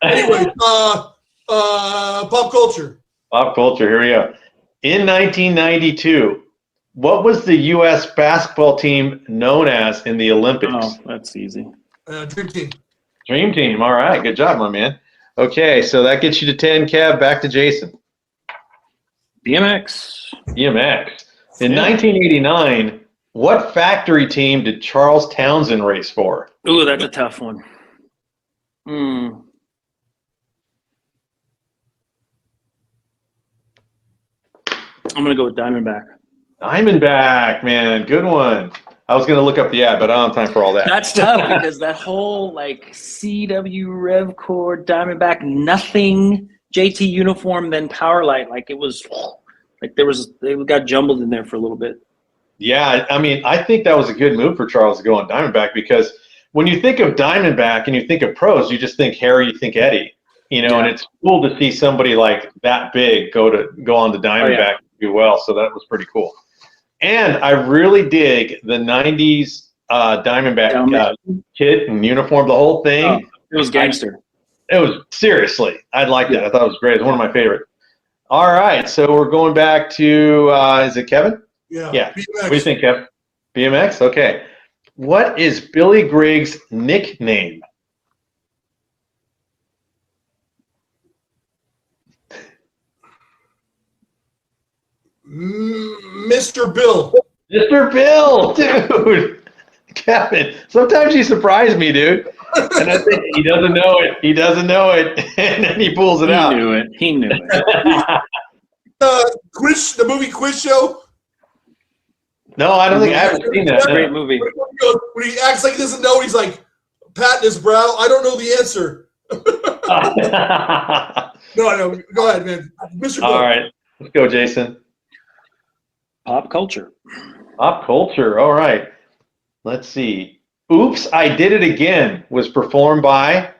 S2: Anyway, pop culture.
S1: Pop culture. Here we go. In 1992, what was the U.S. basketball team known as in the Olympics?
S3: Oh, that's easy.
S2: Dream Team.
S1: Dream Team. All right. Good job, my man. Okay, so that gets you to 10, Kev. Back to Jason.
S3: BMX.
S1: In 1989, what factory team did Charles Townsend race for?
S3: Ooh, that's a tough one. I'm going to go with Diamondback.
S1: Diamondback, man, good one. I was going to look up the ad, but I don't have time for all that.
S3: That's tough because that whole like CW Revcore Diamondback nothing JT uniform then Powerlight, like it was like they got jumbled in there for a little bit.
S1: Yeah, I mean, I think that was a good move for Charles to go on Diamondback because when you think of Diamondback and you think of pros, you just think Harry, you think Eddie, and it's cool to see somebody like that big go on the Diamondback and do well. So that was pretty cool. And I really dig the '90s Diamondback kit and uniform, the whole thing.
S3: Oh, it was gangster.
S1: It was seriously, I liked it. I thought it was great. It's one of my favorite. All right, so we're going back to is it Kevin?
S2: Yeah.
S1: BMX. What do you think, Kevin? BMX? Okay. What is Billy Griggs' nickname?
S2: Mr. Bill.
S1: Mr. Bill, dude. Kevin, sometimes you surprise me, dude. And I think he doesn't know it. He doesn't know it. And then he pulls it out.
S3: He knew it. He knew it.
S2: The movie Quiz Show.
S1: No, I don't think I haven't seen that.
S3: It's a great movie.
S2: When he acts like he doesn't know, he's like patting his brow. I don't know the answer. No. Go ahead, man. Mr. Bill.
S1: All right. Let's go, Jason.
S3: Pop culture.
S1: Pop culture. All right. Let's see. Oops, I Did It Again was performed by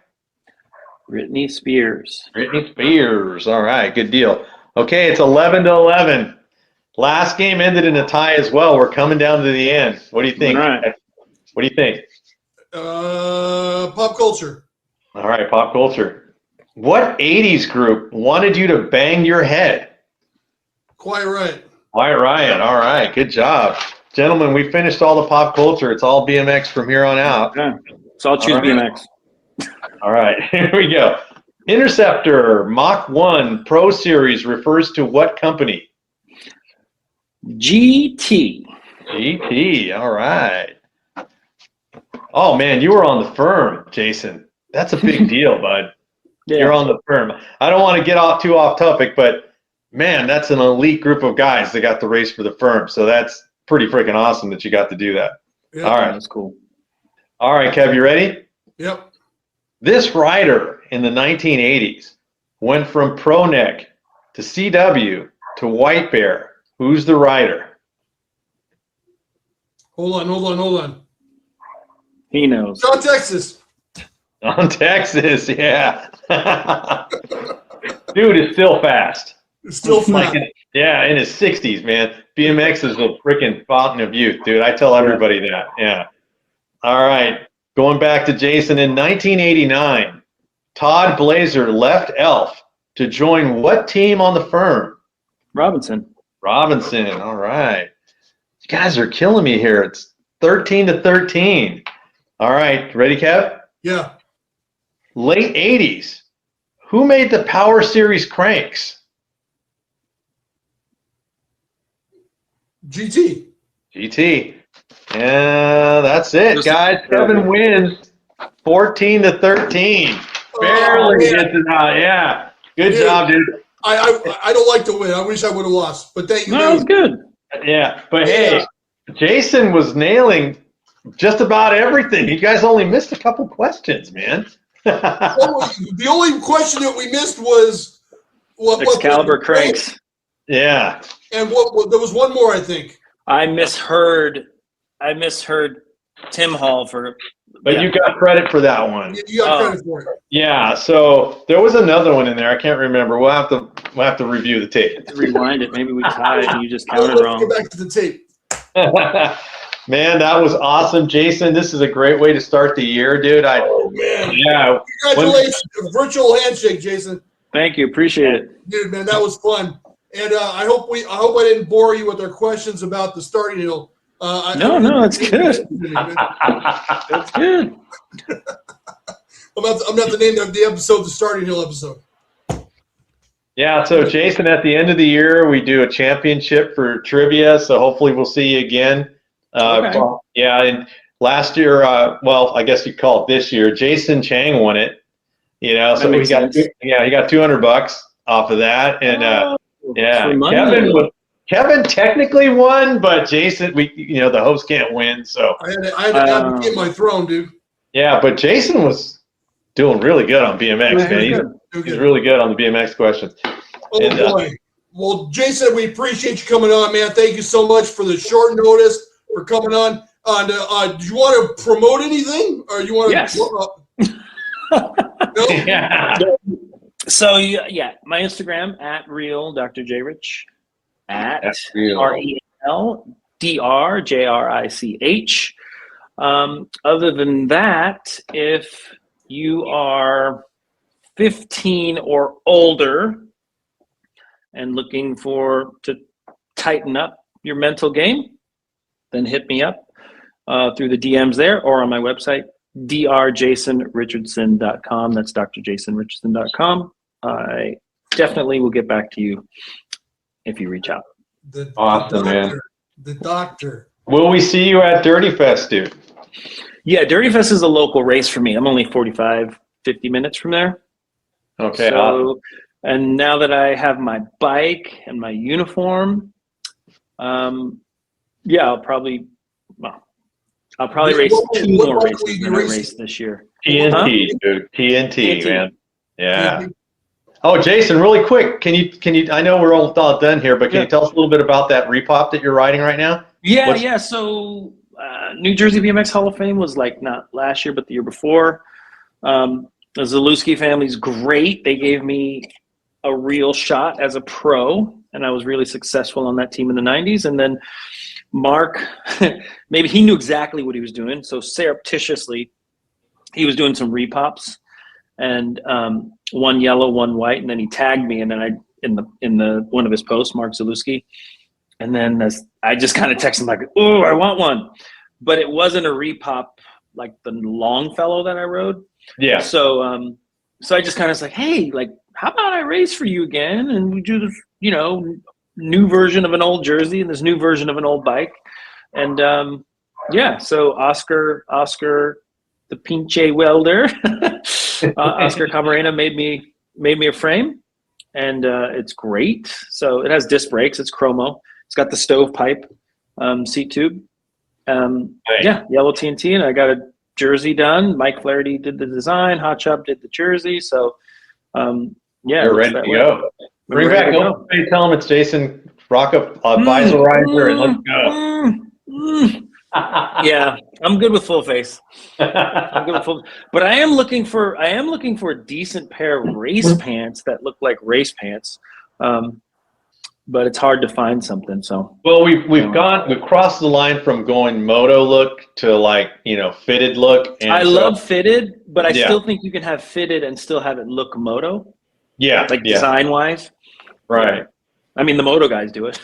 S3: Britney Spears.
S1: Britney Spears. All right, good deal. Okay, it's 11-11. Last game ended in a tie as well. We're coming down to the end. What do you think?
S3: All right.
S1: What do you think?
S2: Pop culture.
S1: All right, pop culture. What 80s group wanted you to bang your head?
S2: Quiet Riot.
S1: Quiet Riot. All right, good job. Gentlemen, we finished all the pop culture. It's all BMX from here on out.
S3: Yeah. So I'll choose BMX.
S1: All right, here we go. Interceptor Mach 1 Pro Series refers to what company?
S3: GT.
S1: GT, all right. Oh, man, you were on the firm, Jason. That's a big deal, bud.
S3: Yeah.
S1: You're on the firm. I don't want to get too off topic, but, man, that's an elite group of guys that got the race for the firm. So that's pretty freaking awesome that you got to do that.
S2: Yep.
S1: All right.
S3: That's cool.
S1: All right, Kev, you ready?
S2: Yep.
S1: This rider in the 1980s went from Pro Neck to CW to White Bear. Who's the rider?
S2: Hold on.
S3: He knows.
S2: John Texas.
S1: On Texas, yeah. Dude is still fast.
S2: It's still flat.
S1: In his 60s, man. BMX is a freaking fountain of youth, dude. I tell everybody that. Yeah. All right. Going back to Jason, in 1989, Todd Blazer left ELF to join what team on the firm?
S3: Robinson.
S1: All right. You guys are killing me here. It's 13-13. All right. Ready, Kev?
S2: Yeah.
S1: Late 80s. Who made the Power Series cranks?
S2: GT.
S1: Yeah, that's it, guys. Kevin wins 14-13. Barely gets it out. Yeah. Good job, dude.
S2: I don't like to win. I wish I would have lost. But thank you.
S3: No, it's good.
S1: Yeah. But hey, Jason was nailing just about everything. You guys only missed a couple questions, man.
S2: The only question that we missed was what
S3: Excalibur cranks.
S1: Yeah.
S2: And what there was one more, I think.
S3: I misheard Tim Hall for.
S1: But you got credit for that one.
S2: You got credit for it.
S1: Yeah. So there was another one in there. I can't remember. We'll have to review the tape.
S3: Rewind it. Maybe we tied and you just counted
S2: Let's
S3: wrong.
S2: Go back to the tape.
S1: Man, that was awesome, Jason. This is a great way to start the year, dude.
S2: Oh man!
S1: Yeah.
S2: Congratulations! Virtual handshake, Jason.
S3: Thank you. Appreciate it,
S2: dude. Man, that was fun. And I hope I didn't bore you with our questions about the starting hill.
S3: No, it's good. That's good.
S2: I'm about to name the episode the starting hill episode.
S1: Yeah, so Jason, at the end of the year, we do a championship for trivia, so hopefully we'll see you again.
S3: Okay.
S1: Yeah, and last year, I guess you call it this year, Jason Chang won it. So he got $200 off of that, and Kevin Kevin technically won, but Jason, the host can't win. So
S2: I had to abdicate my throne, dude.
S1: yeah, but Jason was doing really good on BMX, man. He's really good on the BMX questions.
S2: Oh, boy. Well, Jason, we appreciate you coming on, man. Thank you so much for the short notice for coming on. Do you want to promote anything, or you want to?
S3: Yes.
S2: No?
S1: Yeah.
S3: So yeah, my Instagram at real Dr. J Rich at RELDRJRICH. Other than that, if you are 15 or older and looking to tighten up your mental game, then hit me up through the DMs there or on my website, drjasonrichardson.com. That's drjasonrichardson.com. I definitely will get back to you if you reach out.
S1: Awesome, man.
S2: The doctor.
S1: Will we see you at Dirty Fest, dude?
S3: Yeah, Dirty Fest is a local race for me. I'm only 45, 50 minutes from there.
S1: Okay.
S3: So, and now that I have my bike and my uniform, I'll probably race two more races than I raced this year.
S1: TNT, dude. TNT, man. Yeah. TNT. Oh, Jason, really quick, can you? I know we're all done here, but can you tell us a little bit about that repop that you're riding right now?
S3: Yeah. So New Jersey BMX Hall of Fame was like not last year, but the year before. The Zalewski family's great. They gave me a real shot as a pro, and I was really successful on that team in the 90s. And then Mark, maybe he knew exactly what he was doing, so surreptitiously, he was doing some repops, and one yellow, one white, and then he tagged me, and then I in the one of his posts, Mark Zalewski, and then I just kind of texted him like, "Oh, I want one," but it wasn't a repop like the Longfellow that I rode.
S1: Yeah.
S3: So I just kind of was like, "Hey, like, how about I race for you again, and we do this, new version of an old jersey and this new version of an old bike," and so Oscar, the pinche welder, Oscar Camarena made me a frame, and it's great. So it has disc brakes. It's chromo. It's got the stovepipe seat tube. Yellow TNT, and I got a jersey done. Mike Flaherty did the design. Hot Chop did the jersey. So
S1: you're ready to go. Bring back over. Tell them it's Jason. Rock up visor riser and let's go.
S3: Yeah, I'm good with full face. But I am looking for a decent pair of race pants that look like race pants. But it's hard to find something. So
S1: we've crossed the line from going moto look to fitted look. And
S3: I love fitted, but I still think you can have fitted and still have it look moto.
S1: Yeah,
S3: design wise.
S1: Right.
S3: I mean, the moto guys do it.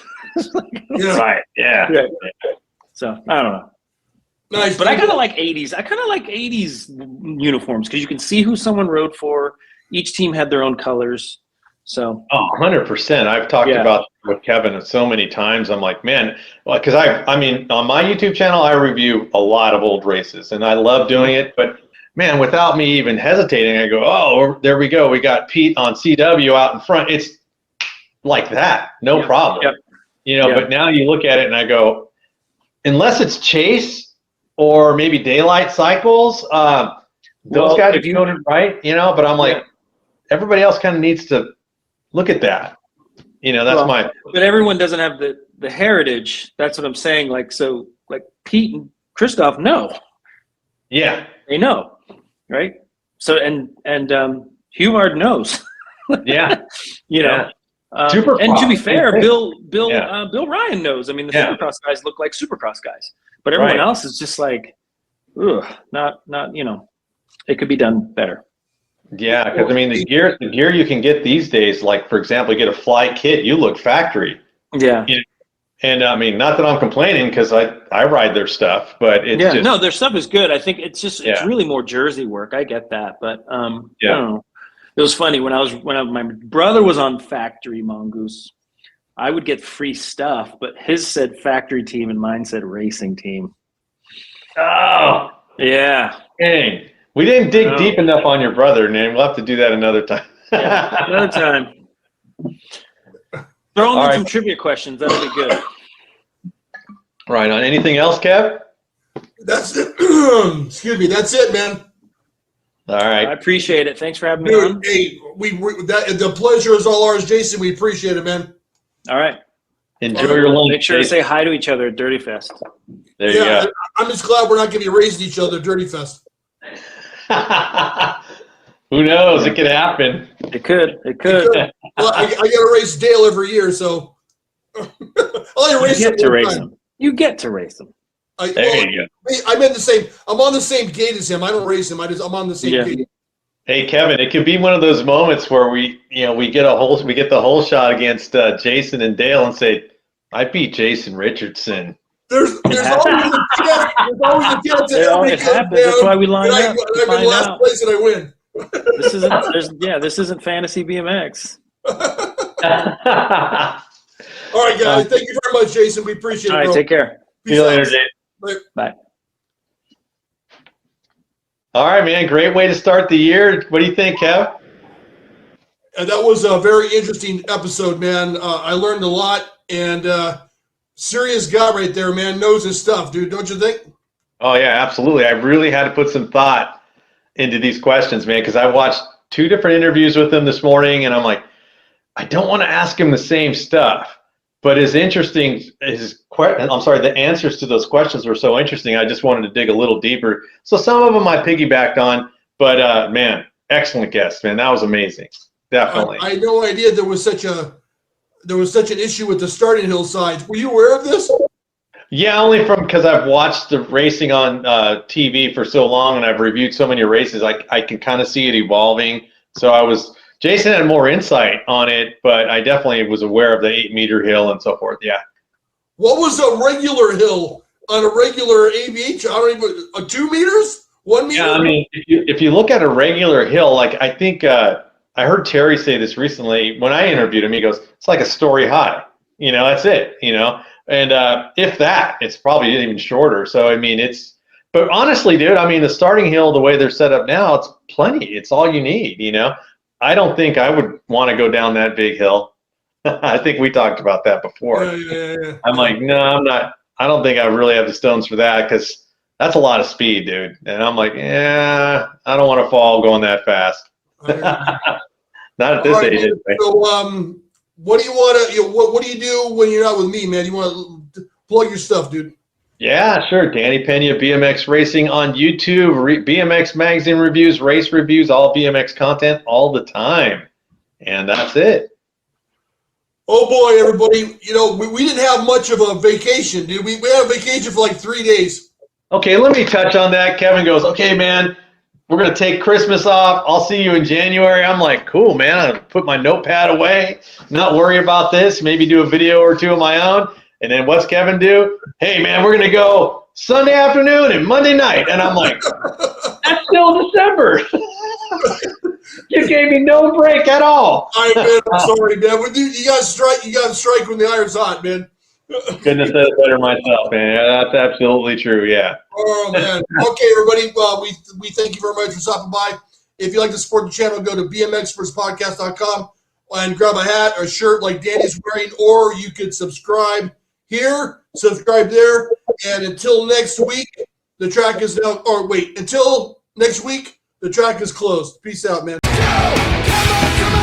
S1: Right. Yeah.
S3: So I don't know.
S2: Nice.
S3: But I kind of like 80s. I kind of like 80s uniforms because you can see who someone rode for. Each team had their own colors. So
S1: 100%. I've talked about with Kevin so many times. I'm like, man, because I mean, on my YouTube channel, I review a lot of old races, and I love doing it. But man, without me even hesitating, I go, oh, there we go. We got Pete on CW out in front. It's like that, no problem.
S3: Yep.
S1: But now you look at it and I go, unless it's chase or maybe daylight cycles, those guys are doing it right, but I'm like, everybody else kind of needs to look at that. But
S3: everyone doesn't have the heritage. That's what I'm saying. Like Pete and Christoph know.
S1: Yeah.
S3: They know, right? So and Humard knows.
S1: Yeah.
S3: And to be fair, Bill Ryan knows. I mean, the Supercross guys look like Supercross guys, but everyone else is just like, not. It could be done better.
S1: Yeah, because I mean, the gear you can get these days, like for example, you get a fly kit, you look factory.
S3: Yeah.
S1: And I mean, not that I'm complaining because I ride their stuff, but it's just,
S3: no, their stuff is good. I think it's really more jersey work. I get that, but I don't know. It was funny when my brother was on Factory Mongoose, I would get free stuff, but his said factory team and mine said racing team.
S1: Oh,
S3: yeah.
S1: Dang. We didn't dig deep enough on your brother, man. We'll have to do that another time.
S3: Another time. Throw
S1: All
S3: in
S1: right.
S3: some trivia questions. That'll be good.
S1: Right on. Anything else, Kev?
S2: That's it. Excuse me. That's it, man.
S1: All
S3: I
S1: right.
S3: appreciate it. Thanks for having me
S2: Dude,
S3: on.
S2: hey, the pleasure is all ours, Jason. We appreciate it, man.
S3: All right.
S1: Enjoy your lunch.
S3: Make sure to
S1: Jason.
S3: say hi to each other at Dirty Fest.
S1: There you
S2: Yeah,
S1: go.
S2: I'm just glad we're not going to be raising each other, Dirty Fest.
S1: Who knows? It could happen.
S3: It could. It could.
S2: Well, I got to race Dale every year, so I'll only
S3: You
S2: race
S3: get
S2: him
S3: to
S2: one
S3: race
S2: time.
S3: them. You get to race them.
S1: There you go.
S2: I'm in the same. I'm on the same gate as him. I don't race him. I'm on the same
S3: Yeah.
S2: gate.
S1: Hey Kevin, it could be one of those moments where we get the whole shot against Jason and Dale and say, I beat Jason Richardson.
S2: There's always a chance. There's always a chance that
S3: It
S2: everybody
S3: happens.
S2: comes down.
S3: That's why we line
S2: and
S3: up. to
S2: I'm in
S3: find
S2: last
S3: out.
S2: place and I win.
S3: This isn't fantasy BMX.
S2: All right, guys. Thank you very much, Jason. We appreciate
S3: All
S2: it,
S3: right,
S2: bro.
S3: take care.
S1: See you
S2: Peace
S1: later,
S2: out.
S1: Jason.
S3: Bye.
S1: All right, man. Great way to start the year. What do you think, Kev?
S2: And that was a very interesting episode, man. I learned a lot, and serious guy right there, man. Knows his stuff, dude. Don't you think?
S1: Oh, yeah, absolutely. I really had to put some thought into these questions, man, because I watched 2 different interviews with him this morning, and I'm like, I don't want to ask him the same stuff. But the answers to those questions were so interesting, I just wanted to dig a little deeper. So some of them I piggybacked on, but, man, excellent guest, man. That was amazing. Definitely.
S2: I had no idea there was such an issue with the starting hill sides. Were you aware of this?
S1: Yeah, only because I've watched the racing on TV for so long, and I've reviewed so many races. I can kind of see it evolving. So Jason had more insight on it, but I definitely was aware of the 8-meter hill and so forth. Yeah.
S2: What was a regular hill on a regular ABH? I don't even 2 meters, 1 meter.
S1: Yeah, I mean, if you look at a regular hill, like I think I heard Terry say this recently when I interviewed him. He goes, "It's like a story high. That's it. And if that, it's probably even shorter. So I mean, But honestly, dude, I mean, the starting hill, the way they're set up now, it's plenty. It's all you need. I don't think I would want to go down that big hill. I think we talked about that before.
S2: Yeah.
S1: I'm like, no, I'm not. I don't think I really have the stones for that because that's a lot of speed, dude. And I'm like, yeah, I don't want to fall going that fast. Not at this age. Anyway.
S2: So, what do you want to? What do you do when you're not with me, man? You want to plug your stuff, dude?
S1: Yeah, sure. Danny Pena, BMX Racing on YouTube, BMX magazine reviews, race reviews, all BMX content all the time. And that's it.
S2: Oh, boy, everybody. We didn't have much of a vacation, dude. We had a vacation for like 3 days.
S1: Okay, let me touch on that. Kevin goes, okay, man, we're going to take Christmas off. I'll see you in January. I'm like, cool, man. I'll put my notepad away, not worry about this, maybe do a video or 2 of my own. And then what's Kevin do? Hey, man, we're going to go Sunday afternoon and Monday night. And I'm like, that's still December. You gave me no break at all.
S2: All right, man. I'm sorry, man. You got to strike. You got to strike when the iron's hot, man.
S1: Couldn't have said it better myself, man. That's absolutely true, yeah.
S2: Oh, man. Okay, everybody. We thank you very much for stopping by. If you'd like to support the channel, go to BMXPERTSPodcast.com and grab a hat or shirt like Danny's wearing, or you could subscribe here, subscribe there, and until next week, the track is now, until next week, the track is closed. Peace out, man.
S4: Come on, come on.